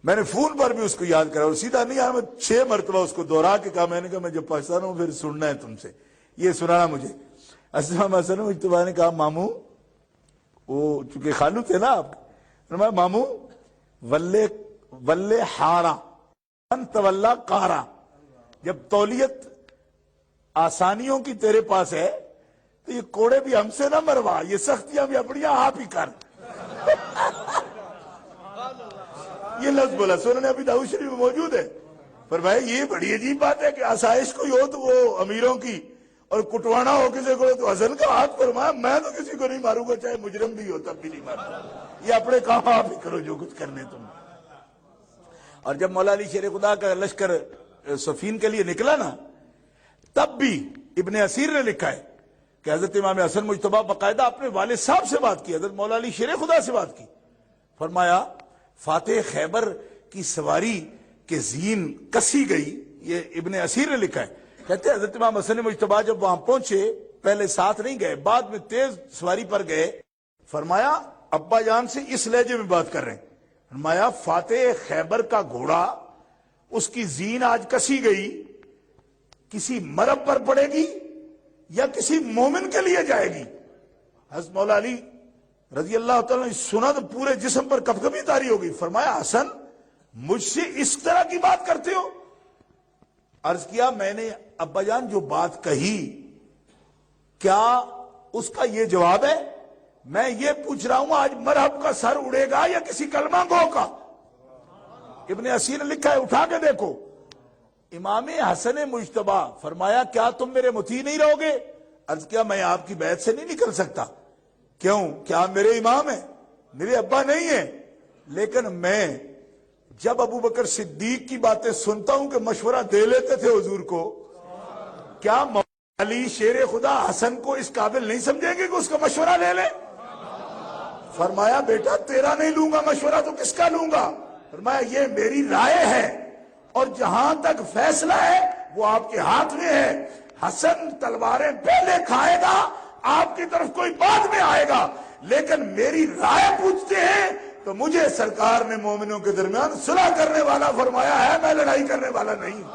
میں نے فون پر بھی اس کو یاد کرا اور سیدھا نہیں آیا، میں 6 مرتبہ اس کو دہرا کے کہا، میں نے کہا میں جب پاکستان ہوں پھر سننا ہے تم سے، یہ سنانا مجھے۔ حضرت امام حسن مجتبیٰ نے کہا ماموں، وہ چونکہ خالو تھے نا آپ، فرمایا ماموں ولے ہارا تولا کارا، جب تولیت آسانیوں کی تیرے پاس ہے تو یہ کوڑے بھی ہم سے نہ مروا، یہ سختیاں بھی اپنیاں آپ ہی کر۔ یہ لفظ بولا، سنن ابی داؤد شریف میں موجود ہے۔ فرمایا یہ بڑی عجیب بات ہے کہ آسائش کوئی ہو تو وہ امیروں کی، اور کٹوانا ہو کسی کو تو حسن کا ہاتھ۔ فرمایا میں تو کسی کو نہیں ماروں گا، چاہے مجرم بھی ہو تب بھی نہیں ماروں گا، یہ اپنے کام آپ ہی کرو جو کچھ کرنے تم۔ اور جب مولا علی شیر خدا کا لشکر صفین کے لیے نکلا نا، تب بھی ابن اسیر نے لکھا ہے کہ حضرت امام حسن مجتبیٰ باقاعدہ اپنے والد صاحب سے بات کی، حضرت مولا علی شیر خدا سے بات کی۔ فرمایا فاتح خیبر کی سواری کے زین کسی گئی، یہ ابن اسیر نے لکھا ہے۔ کہتے ہیں حضرت امام حسن مجتبیٰ جب وہاں پہنچے، پہلے ساتھ نہیں گئے، بعد میں تیز سواری پر گئے۔ فرمایا ابا جان سے اس لہجے میں بات کر رہے ہیں، فرمایا فاتح خیبر کا گھوڑا، اس کی زین آج کسی گئی، کسی مرب پر پڑے گی یا کسی مومن کے لیے جائے گی؟ حضرت مولا علی رضی اللہ تعالیٰ نے سنا تو پورے جسم پر کپکپی طاری ہو گئی۔ فرمایا حسن مجھ سے اس طرح کی بات کرتے ہو؟ عرض کیا میں نے ابا جان جو بات کہی کیا اس کا یہ جواب ہے؟ میں یہ پوچھ رہا ہوں آج مرحب کا سر اڑے گا یا کسی کلمہ گو کا؟ ابن اسیر نے لکھا ہے، اٹھا کے دیکھو۔ امام حسن مجتبیٰ فرمایا کیا تم میرے مطیع نہیں رہو گے؟ عرض کیا میں آپ کی بیعت سے نہیں نکل سکتا۔ کیوں؟ کیا میرے امام ہیں؟ میرے ابا نہیں ہیں، لیکن میں جب ابو بکر صدیق کی باتیں سنتا ہوں کہ مشورہ دے لیتے تھے حضور کو، کیا مولا علی شیر خدا حسن کو اس قابل نہیں سمجھیں گے کہ اس کا مشورہ لے لے؟ فرمایا بیٹا تیرا نہیں لوں گا مشورہ تو کس کا لوں گا؟ فرمایا یہ میری رائے ہے اور جہاں تک فیصلہ ہے وہ آپ کے ہاتھ میں ہے۔ حسن تلواریں پہلے کھائے گا، آپ کی طرف کوئی بعد میں آئے گا، لیکن میری رائے پوچھتے ہیں تو مجھے سرکار نے مومنوں کے درمیان صلح کرنے والا فرمایا ہے، میں لڑائی کرنے والا نہیں ہوں۔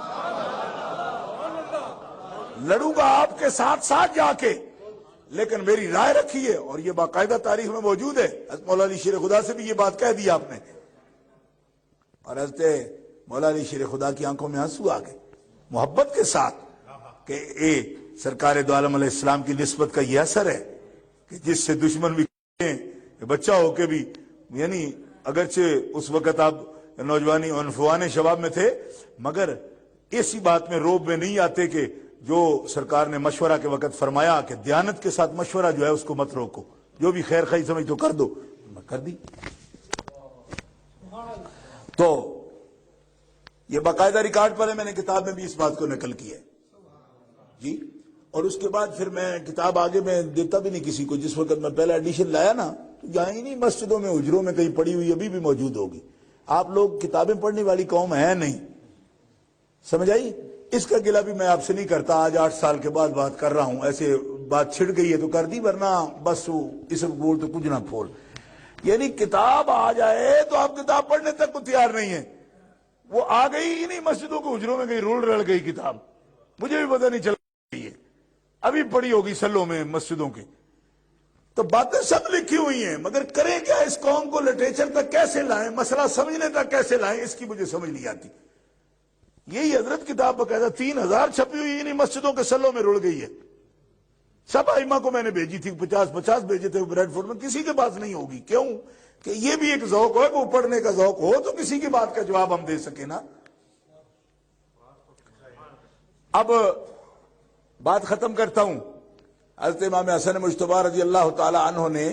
لڑوں گا آپ کے ساتھ ساتھ جا کے، لیکن میری رائے رکھی ہے، اور یہ باقاعدہ تاریخ میں موجود ہے۔ حضرت مولا علی شیر خدا سے بھی یہ بات کہہ دی آپ نے، اور حضرت مولا علی شیر خدا کی آنکھوں میں آنسو آ گئے محبت کے ساتھ کہ اے سرکار دو عالم علیہ السلام کی نسبت کا یہ اثر ہے کہ جس سے دشمن بھی بچہ ہو کے بھی، یعنی اگرچہ اس وقت آپ نوجوانی عنفوان شباب میں تھے، مگر ایسی بات میں روب میں نہیں آتے کہ جو سرکار نے مشورہ کے وقت فرمایا کہ دیانت کے ساتھ مشورہ جو ہے اس کو مت روکو، جو بھی خیر خواہی سمجھ تو کر دو، میں کر دی۔ تو یہ باقاعدہ ریکارڈ پر ہے، میں نے کتاب میں بھی اس بات کو نقل کی ہے جی۔ اور اس کے بعد پھر میں کتاب آگے میں دیتا بھی نہیں کسی کو۔ جس وقت میں پہلا ایڈیشن لایا نا تو یہاں ہی نہیں، مسجدوں میں حجروں میں کہیں پڑی ہوئی ابھی بھی موجود ہوگی۔ آپ لوگ کتابیں پڑھنے والی قوم ہیں نہیں، سمجھ آئی؟ اس کا گلہ بھی میں آپ سے نہیں کرتا، آج 8 سال کے بعد بات کر رہا ہوں، ایسے بات چھڑ گئی ہے تو کر دی، ورنہ بس وہ اس بول تو کچھ نہ پھول۔ یعنی کتاب آ جائے تو آپ کتاب پڑھنے تک کو تیار نہیں ہے، وہ آ گئی ہی نہیں، مسجدوں کے حجروں میں کہیں رول رل گئی کتاب، مجھے بھی پتہ نہیں چل رہی ہے، ابھی پڑی ہوگی سلوں میں مسجدوں کے۔ تو باتیں سب لکھی ہوئی ہیں، مگر کریں کیا؟ اس قوم کو لٹریچر تک کیسے لائیں، مسئلہ سمجھنے تک کیسے لائیں، اس کی مجھے سمجھ نہیں آتی۔ یہی حضرت کتاب باقاعدہ 3000 چھپی ہوئی انہیں مسجدوں کے سلوں میں رڑ گئی ہے۔ سب ائمہ کو میں نے بھیجی تھی، 50 بھیجے تھے بریڈ فورڈ میں، کسی کے پاس نہیں ہوگی۔ کیوں؟ کہ یہ بھی ایک ذوق ہو کہ وہ پڑھنے کا ذوق ہو تو کسی کی بات کا جواب ہم دے سکیں نا۔ اب بات ختم کرتا ہوں۔ حضرت امام حسن مجتبیٰ رضی اللہ تعالی عنہ نے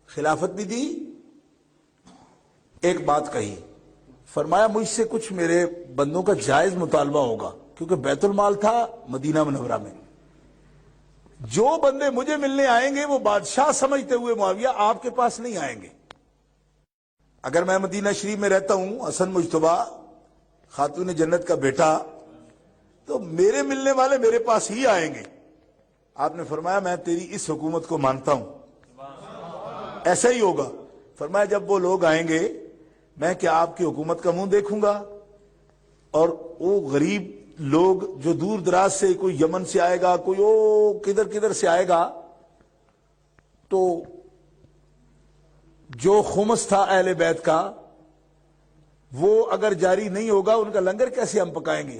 خلافت بھی دی ایک بات کہی، فرمایا مجھ سے کچھ میرے بندوں کا جائز مطالبہ ہوگا، کیونکہ بیت المال تھا مدینہ منورہ میں، جو بندے مجھے ملنے آئیں گے وہ بادشاہ سمجھتے ہوئے معاویہ آپ کے پاس نہیں آئیں گے۔ اگر میں مدینہ شریف میں رہتا ہوں، حسن مجتبیٰ خاتون جنت کا بیٹا، تو میرے ملنے والے میرے پاس ہی آئیں گے۔ آپ نے فرمایا میں تیری اس حکومت کو مانتا ہوں، ایسا ہی ہوگا۔ فرمایا جب وہ لوگ آئیں گے میں کیا آپ کی حکومت کا منہ دیکھوں گا؟ اور وہ غریب لوگ جو دور دراز سے، کوئی یمن سے آئے گا، کوئی کدھر کدھر سے آئے گا، تو جو خمس تھا اہل بیت کا وہ اگر جاری نہیں ہوگا ان کا لنگر کیسے ہم پکائیں گے؟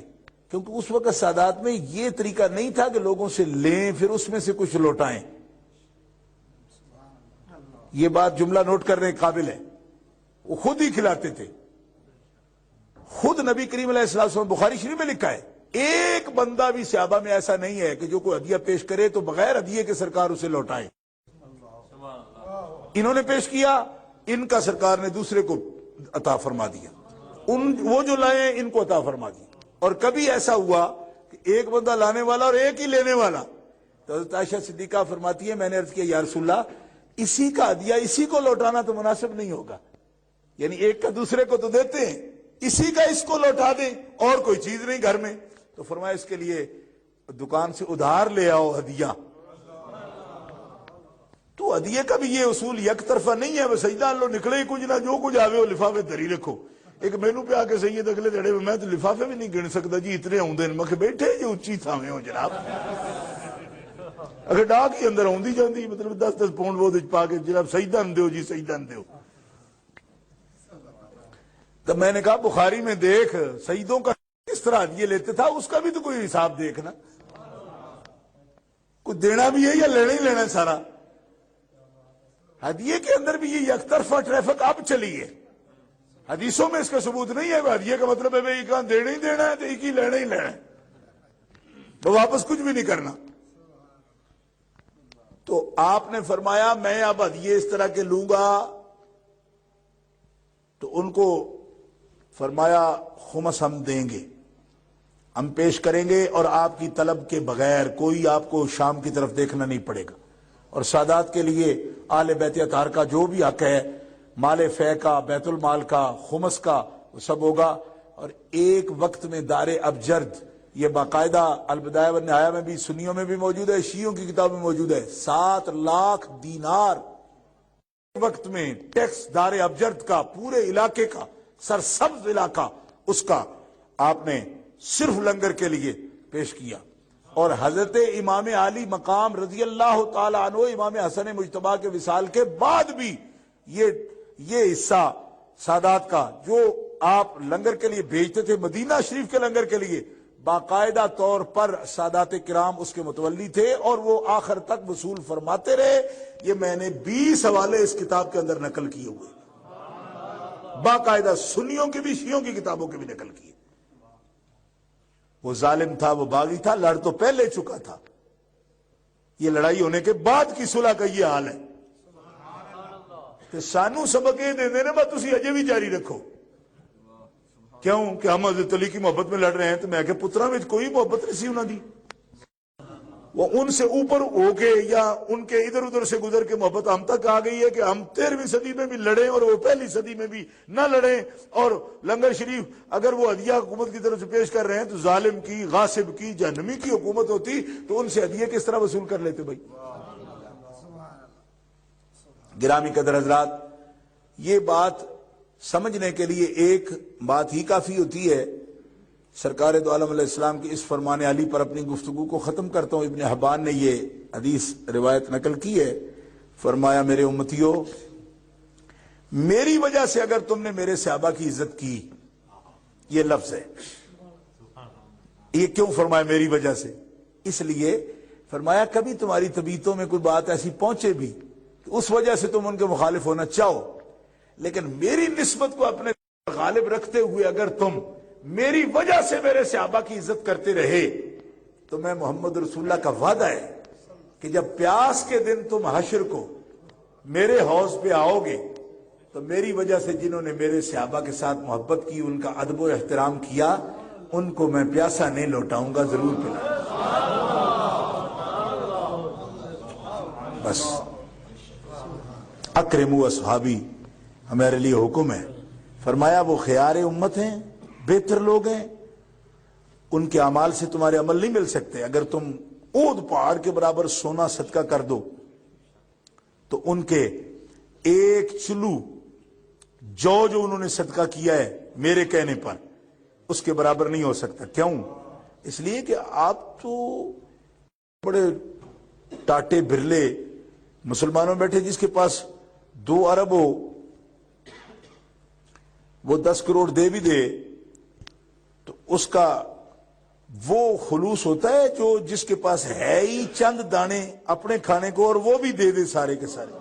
کیونکہ اس وقت سادات میں یہ طریقہ نہیں تھا کہ لوگوں سے لیں پھر اس میں سے کچھ لوٹائیں۔ یہ بات جملہ نوٹ کرنے کے قابل ہے، وہ خود ہی کھلاتے تھے۔ خود نبی کریم علیہ السلام وسلم، بخاری شریف میں لکھا ہے، ایک بندہ بھی صحابہ میں ایسا نہیں ہے کہ جو کوئی ہدیہ پیش کرے تو بغیر ہدیے کے سرکار اسے لوٹائے۔ انہوں نے پیش کیا، ان کا سرکار نے دوسرے کو عطا فرما دیا، وہ جو لائے ان کو عطا فرما دیا۔ اور کبھی ایسا ہوا کہ ایک بندہ لانے والا اور ایک ہی لینے والا، تو حضرت عائشہ صدیقہ فرماتی ہے میں نے عرض کیا یا رسول اللہ اسی کا ہدیہ اسی کو لوٹانا تو مناسب نہیں ہوگا، یعنی ایک کا دوسرے کو تو دیتے ہیں، اسی کا اس کو لوٹا دیں، اور کوئی چیز نہیں گھر میں۔ تو فرمایا اس کے لیے دکان سے ادھار لے آؤ ہدیہ۔ تو ہدیے کا بھی یہ اصول یک طرفہ نہیں ہے، بس سجدہ لو نکلے ہی کچھ نہ، جو کچھ آوے وہ لفافے دھری رکھو۔ ایک مینو پہ آ کے سید اگلے دڑے میں میں تو لفافے بھی نہیں گن سکتا جی، اتنے آؤندے میں کہ بیٹھے جو اچھی تھاویں ہو جناب، اگر ڈاک ہی اندر آؤندی جاندی، مطلب 10-10 پاؤنڈ وہ پا کے جناب سجدہ نہ دیو جی، سجدہ نہ دیو۔ تب میں نے کہا بخاری میں دیکھ سیدوں کا کس طرح ہدیے لیتے تھا، اس کا بھی تو کوئی حساب دیکھنا، کچھ دینا بھی ہے یا لینا ہی لینا ہے سارا۔ ہدیے کے اندر بھی یہ یک طرفہ ٹریفک اب چلی ہے، حدیثوں میں اس کا ثبوت نہیں ہے۔ ہدیے کا مطلب ہے بھائی کہاں دینا ہی دینا ہے تو ایک ہی لینا ہی لینا ہے، تو واپس کچھ بھی نہیں کرنا۔ تو آپ نے فرمایا میں اب ہدیے اس طرح کے لوں گا، تو ان کو فرمایا خمس ہم دیں گے، ہم پیش کریں گے، اور آپ کی طلب کے بغیر کوئی آپ کو شام کی طرف دیکھنا نہیں پڑے گا۔ اور سادات کے لیے آل بیت اطہار کا جو بھی حق ہے، مال فے کا، بیت المال کا، خمس کا، وہ سب ہوگا۔ اور ایک وقت میں دار ابجرد، یہ باقاعدہ البدایہ والنہایہ میں بھی، سنیوں میں بھی موجود ہے، شیعوں کی کتاب میں موجود ہے، 7 لاکھ دینار وقت میں ٹیکس دار ابجرد کا، پورے علاقے کا، سرسبز علاقہ، اس کا آپ نے صرف لنگر کے لیے پیش کیا۔ اور حضرت امام علی مقام رضی اللہ تعالی عنہ، امام حسن مجتبیٰ کے وصال کے بعد بھی یہ حصہ سادات کا جو آپ لنگر کے لیے بھیجتے تھے، مدینہ شریف کے لنگر کے لیے، باقاعدہ طور پر سادات کرام اس کے متولی تھے، اور وہ آخر تک وصول فرماتے رہے۔ یہ میں نے 20 حوالے اس کتاب کے اندر نقل کیے ہوئے، باقاعدہ سنیوں کی بھی، شیعوں کی کتابوں کے بھی نقل کیے۔ وہ ظالم تھا، وہ باغی تھا، لڑ تو پہلے چکا تھا، یہ لڑائی ہونے کے بعد کی صلح کا یہ حال ہے کہ سانو سبق یہ دے دینے بات تسی اجے بھی جاری رکھو۔ کیوں کہ ہم حضرت علی کی محبت میں لڑ رہے ہیں، تو میں کہ پترا میں کوئی محبت نہیں سی انہوں دی، وہ ان سے اوپر ہو کے یا ان کے ادھر ادھر سے گزر کے محبت ہم تک آ گئی ہے کہ ہم 13ویں صدی میں بھی لڑیں اور وہ پہلی صدی میں بھی نہ لڑیں۔ اور لنگر شریف اگر وہ ہدیہ حکومت کی طرف سے پیش کر رہے ہیں تو ظالم کی، غاصب کی، جہنمی کی حکومت ہوتی تو ان سے ہدیہ کس طرح وصول کر لیتے بھائی۔ گرامی قدر حضرات، یہ بات سمجھنے کے لیے ایک بات ہی کافی ہوتی ہے۔ سرکار دو عالم علیہ السلام کی اس فرمان علی پر اپنی گفتگو کو ختم کرتا ہوں۔ ابن حبان نے یہ حدیث روایت نقل کی ہے، فرمایا میرے امتیوں، میری وجہ سے اگر تم نے میرے صحابہ کی عزت کی، یہ لفظ ہے، یہ کیوں فرمایا میری وجہ سے؟ اس لیے فرمایا کبھی تمہاری طبیعتوں میں کوئی بات ایسی پہنچے بھی کہ اس وجہ سے تم ان کے مخالف ہونا چاہو، لیکن میری نسبت کو اپنے غالب رکھتے ہوئے اگر تم میری وجہ سے میرے صحابہ کی عزت کرتے رہے تو میں محمد رسول اللہ کا وعدہ ہے کہ جب پیاس کے دن تم حشر کو میرے حوض پہ آؤ گے تو میری وجہ سے جنہوں نے میرے صحابہ کے ساتھ محبت کی، ان کا ادب و احترام کیا، ان کو میں پیاسا نہیں لوٹاؤں گا، ضرور پلاؤں گا۔ بس اکرموا اصحابی ہمارے لیے حکم ہے۔ فرمایا وہ خیار امت ہیں، بہتر لوگ ہیں، ان کے اعمال سے تمہارے عمل نہیں مل سکتے۔ اگر تم اود پہاڑ کے برابر سونا صدقہ کر دو تو ان کے ایک چلو جو انہوں نے صدقہ کیا ہے میرے کہنے پر، اس کے برابر نہیں ہو سکتا۔ کیوں؟ اس لیے کہ آپ تو بڑے ٹاٹے برلے مسلمانوں بیٹھے، جس کے پاس 2 ارب ہو وہ 10 کروڑ دے بھی دے تو اس کا وہ خلوص ہوتا ہے جو جس کے پاس ہے ہی چند دانے اپنے کھانے کو اور وہ بھی دے دے سارے کے سارے۔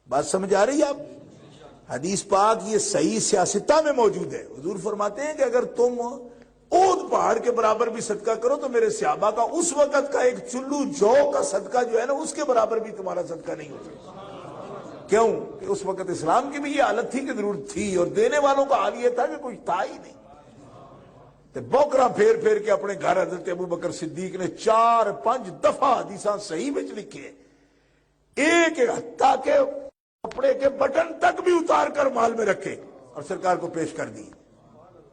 بات سمجھ آ رہی ہے آپ؟ حدیث پاک یہ صحیح سیاستہ میں موجود ہے۔ حضور فرماتے ہیں کہ اگر تم اود پہاڑ کے برابر بھی صدقہ کرو تو میرے صحابہ کا اس وقت کا ایک چلو جو کا صدقہ جو ہے نا، اس کے برابر بھی تمہارا صدقہ نہیں ہو سکتا۔ کیوں؟ کہ اس وقت اسلام کی بھی یہ حالت تھی کہ ضرورت تھی، اور دینے والوں کا حال یہ تھا کہ کوئی تھا ہی نہیں۔ بوکرا پھیر پھیر کے اپنے گھر حضرت ابو بکر صدیق نے 4-5 دفعہ حدیثاں صحیح میں لکھے، ایک حتیٰ کہ کپڑے کے بٹن تک بھی اتار کر مال میں رکھے اور سرکار کو پیش کر دی۔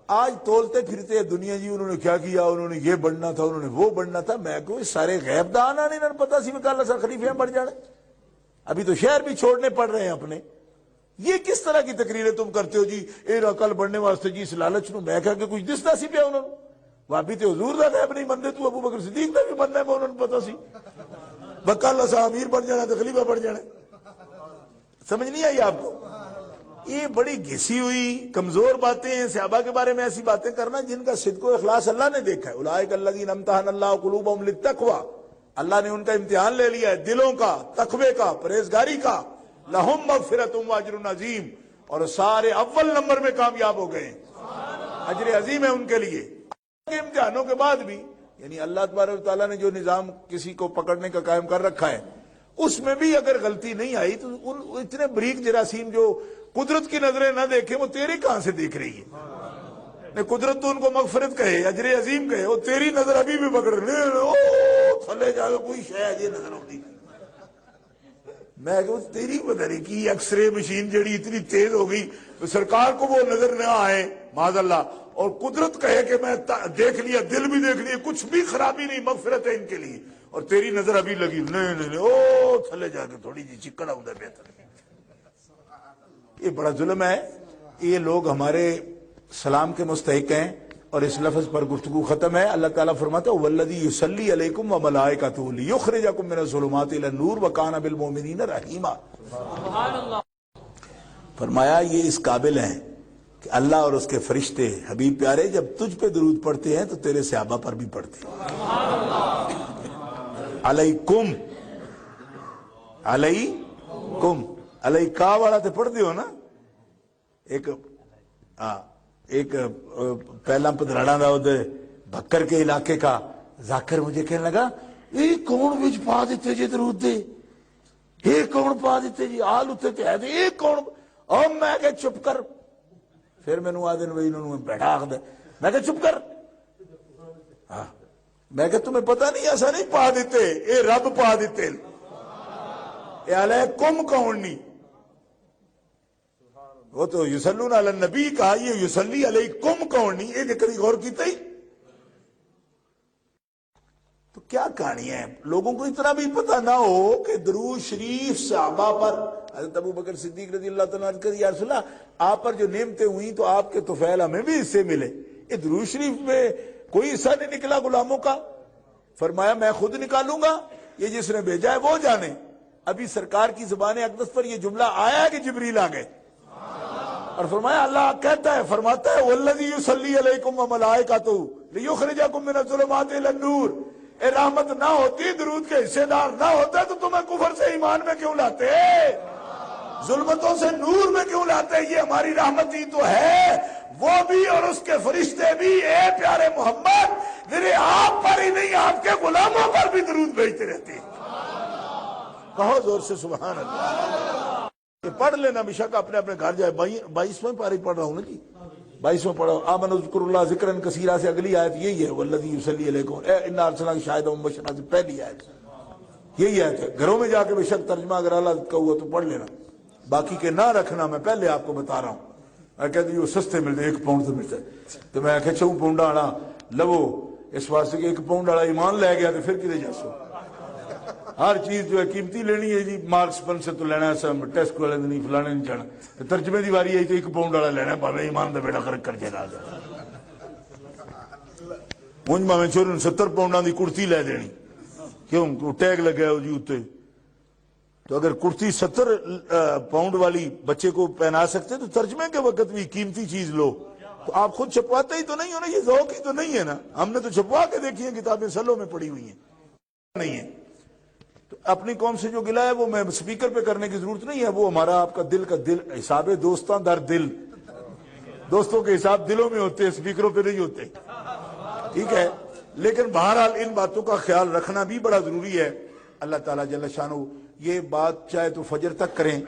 آج تولتے پھرتے دنیا جی انہوں نے کیا کیا، انہوں نے یہ بننا تھا، انہوں نے وہ بننا تھا۔ میں کوئی سارے غیب دان آنے نہ پتا سی میں کہا سر خلیفے بڑھ جانے، ابھی تو شہر بھی چھوڑنے پڑ رہے ہیں اپنے۔ یہ کس طرح کی تقریریں تم کرتے ہو جی، اے عقل بڑھنے واسطے جی اس لالچ نو میں کہا کہ کچھ دستا سی پیا انہوں نے، وابی تے حضور دا غیب نہیں مندے، تو ابو بکر صدیق دا بھی بننا ہے، انہوں نے پتا سی بکال سا امیر بن جانا تو خلیفہ بڑھ جانا۔ سمجھ نہیں آئی آپ کو؟ یہ بڑی گھسی ہوئی کمزور باتیں ہیں صحابہ کے بارے میں، ایسی باتیں کرنا جن کا صدق و اخلاص اللہ نے دیکھا ہے۔ اولئک الذین امتحن اللہ قلوبہم للتقوی، اللہ نے ان کا امتحان لے لیا ہے دلوں کا، تقوی کا، پرہیزگاری کا۔ لہم مغفرۃ واجر عظیم، اور سارے اول نمبر میں کامیاب ہو گئے، اجر عظیم ہے ان کے لیے۔ امتحانوں کے بعد بھی یعنی اللہ تبارک و تعالیٰ نے جو نظام کسی کو پکڑنے کا قائم کر رکھا ہے، اس میں بھی اگر غلطی نہیں آئی تو اتنے بریک جراثیم جو قدرت کی نظریں نہ دیکھیں وہ تیری کہاں سے دیکھ رہی ہے؟ قدرت تو ان کو مغفرت کہے، اجر عظیم کہے، وہ تیری نظر ابھی بھی پکڑ رہے، تھلے جا کے کوئی شاید یہ نظر ہوتی۔ میں کہ تیری پتہ نہیں کی ایکس رے مشین جڑی اتنی تیز ہو گئی سرکار کو وہ نظر نہ آئے معاذ اللہ، اور قدرت کہے کہ میں دیکھ لیا، دل بھی دیکھ لیا، کچھ بھی خرابی نہیں، مغفرت ہے ان کے لیے، اور تیری نظر ابھی لگی نہیں او تھلے جا کے تھوڑی جی چکڑا ہوتا ہے بہتر۔ یہ بڑا ظلم ہے۔ یہ لوگ ہمارے سلام کے مستحق ہیں، اور اس لفظ پر گفتگو ختم ہے۔ اللہ تعالیٰ فرماتا ہے والذی یصلی علیکم وملائکتہ لیخرجکم من الظلمات الی النور وکان بالمؤمنین رحیما۔ فرمایا یہ اس قابل ہیں کہ اللہ اور اس کے فرشتے حبیب پیارے جب تجھ پہ درود پڑھتے ہیں تو تیرے صحابہ پر بھی پڑھتے ہیں۔ علیکم، علیکم، علیکا والا تو پڑھ دیو نا۔ ایک پہلا پدراڑا دا بھکر کے علاقے کا ذاکر مجھے کہنے لگا یہ کون بچ پا دیتے جی درود دے، یہ کون پا دیتے جی آل اتنے تے ہے دے، یہ کون؟ اور میں کہ چپ کر، پھر میں نو آدھن وہی انہوں نے بیٹھا آخ دے، میں کہ چپ کر، میں کہ تمہیں پتہ نہیں ایسا نہیں پا دیتے، اے رب پا دیتے، اے علیکم کون نہیں، وہ تو یصلون علی النبی کہا، یہ یصلی علیکم کون نہیں، یہ کبھی غور کیتا ہی؟ تو کیا کہانی ہے؟ لوگوں کو اتنا بھی پتہ نہ ہو کہ درود شریف صحابہ پر، حضرت ابو بکر صدیق رضی اللہ تعالیٰ عنہ یا رسول اللہ آپ پر جو نعمتیں ہوئیں تو آپ کے طفیل ہمیں بھی حصے ملے، یہ درود شریف میں کوئی حصہ نہیں نکلا غلاموں کا؟ فرمایا میں خود نکالوں گا، یہ جس نے بھیجا ہے وہ جانے۔ ابھی سرکار کی زبان اقدس پر یہ جملہ آیا کہ جبریل آ گئے، اور فرمایا اللہ کہتا ہے، فرماتا ہے والذی یصلی علیکم وملائکتہ لیخرجکم من الظلمات الی النور۔ اے رحمت نہ ہوتی، درود کے حصے دار نہ ہوتے تو تمہیں کفر سے ایمان میں کیوں لاتے، ظلمتوں سے نور میں کیوں لاتے؟ یہ ہماری رحمت ہی تو ہے، وہ بھی اور اس کے فرشتے بھی۔ اے پیارے محمد میرے آپ پر ہی نہیں آپ کے غلاموں پر بھی درود بھیجتے رہتے ہیں۔ کہو زور سے سبحان اللہ۔ یہ پڑھ لینا بے شک اپنے اپنے گھر جائے. 22ویں پارے پڑھ رہا ہوں نا جی, 22واں پڑھو. آمنوا اذکروا اللہ ذکرا کثیرا سے اگلی آیت یہی ہے, والذی یصلی علیکم انا ارسلناک شاہدا ومبشرا سے پہلی آیت یہی آیت ہے. گھروں میں جا کے بے شک ترجمہ اگر اللہ کا ہوا تو پڑھ لینا, باقی کے نہ رکھنا. میں پہلے آپ کو بتا رہا ہوں. میں کہتے ہیں وہ سستے ملتے, 1 پاؤنڈ سے ملتا ہے, تو میں کہ 4 پاؤنڈ والا لو اس واسطے کہ 1 پاؤنڈ والا ایمان لے گیا تو پھر کدے جاسو. ہر چیز جو ہے قیمتی لینی ہے جی, مارکس پن سے تو لینا ہے, سب ٹیسٹ والے نہیں فلانے نہیں جانا. ترجمے دی واری آئی تو 1 پاؤنڈ والا لینا ہے, بھاوے ایمان دا بیڑا غرق کر کے لا جائے. ہن میں 70 پاؤنڈاں دی کرتی لے دینی, کیوں ٹیگ لگا ہے جی اتنے. تو اگر کرتی 70 پاؤنڈ والی بچے کو پہنا سکتے تو ترجمے کے وقت بھی قیمتی چیز لو. تو آپ خود چھپواتے ہی تو نہیں ہو نا, یہ ذوق ہی تو نہیں ہے نا. ہم نے تو چھپوا کے دیکھی ہیں کتابیں, سلوں میں پڑی ہوئی ہیں, نہیں ہے. تو اپنی قوم سے جو گلا ہے وہ میں سپیکر پہ کرنے کی ضرورت نہیں ہے, وہ ہمارا آپ کا دل کا دل حساب دوستاں در دل. دوستوں کے حساب دلوں میں ہوتے ہیں, سپیکروں پہ نہیں ہوتے, ٹھیک ہے. لیکن بہرحال ان باتوں کا خیال رکھنا بھی بڑا ضروری ہے. اللہ تعالیٰ جل شانہ یہ بات چاہے تو فجر تک کریں,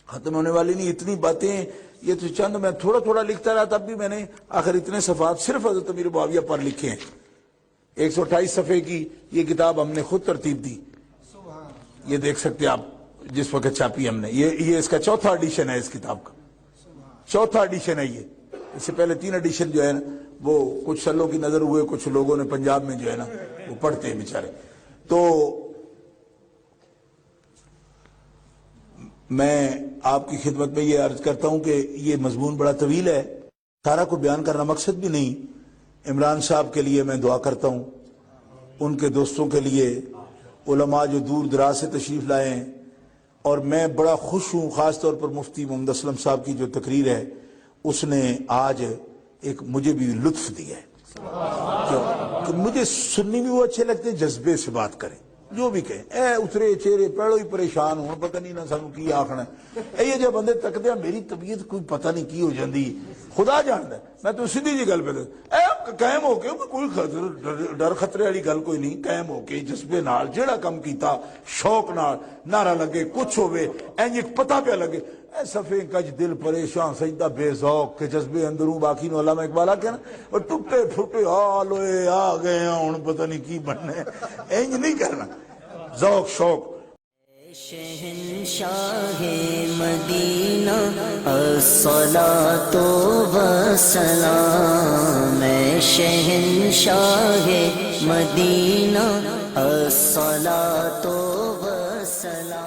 ختم ہونے والی نہیں. اتنی باتیں یہ تو چند میں تھوڑا تھوڑا لکھتا رہا, تب بھی میں نے آخر اتنے صفحات صرف حضرت امیر معاویہ پر لکھے ہیں. 128 صفحے کی یہ کتاب ہم نے خود ترتیب دی, یہ دیکھ سکتے آپ جس وقت چھاپی ہم نے. یہ اس کا 4تھا ایڈیشن ہے, اس کتاب کا 4تھا ایڈیشن ہے. یہ اس سے پہلے 3 ایڈیشن جو ہے نا وہ کچھ سالوں کی نظر ہوئے, کچھ لوگوں نے پنجاب میں جو ہے نا وہ پڑھتے ہیں بیچارے. تو میں آپ کی خدمت میں یہ عرض کرتا ہوں کہ یہ مضمون بڑا طویل ہے, سارا کو بیان کرنا مقصد بھی نہیں. عمران صاحب کے لیے میں دعا کرتا ہوں, ان کے دوستوں کے لیے, علماء جو دور دراز سے تشریف لائے ہیں. اور میں بڑا خوش ہوں خاص طور پر مفتی محمد اسلم صاحب کی جو تقریر ہے اس نے آج ایک مجھے بھی لطف دیا ہے کہ مجھے سننی بھی وہ اچھے لگتے ہیں, جذبے سے بات کریں, جو بھی کہیں. اترے چہرے پیڑو ہی پریشان ہوں, پتہ نہیں نہ سانو کی آخنا ہے. یہ جو بندے تکتے ہیں میری طبیعت کوئی پتہ نہیں کی ہو جاندی, خدا جانتا ہے. میں تو سیدھی جی گل پہ قائم ہو کے کوئی ڈر خطرے والی گل کوئی نہیں, قائم ہو کے جذبے نال جیڑا کم کیتا شوق نال, نعرہ لگے کچھ ہوئے اینج ایک پتہ پہ لگے. صفے کج دل پریشان سجدہ بے ذوق کے جذبے اندروں باقی نو علامہ اقبال آ کے نا اور ٹوٹے پھوٹے حال ہوئے آ گئے ہیں ہن پتہ نہیں کی بننے, اینج نہیں کرنا. ذوق شوق. شہنشاہ مدینہ الصلاۃ والسلام, شہنشاہ مدینہ الصلاۃ والسلام.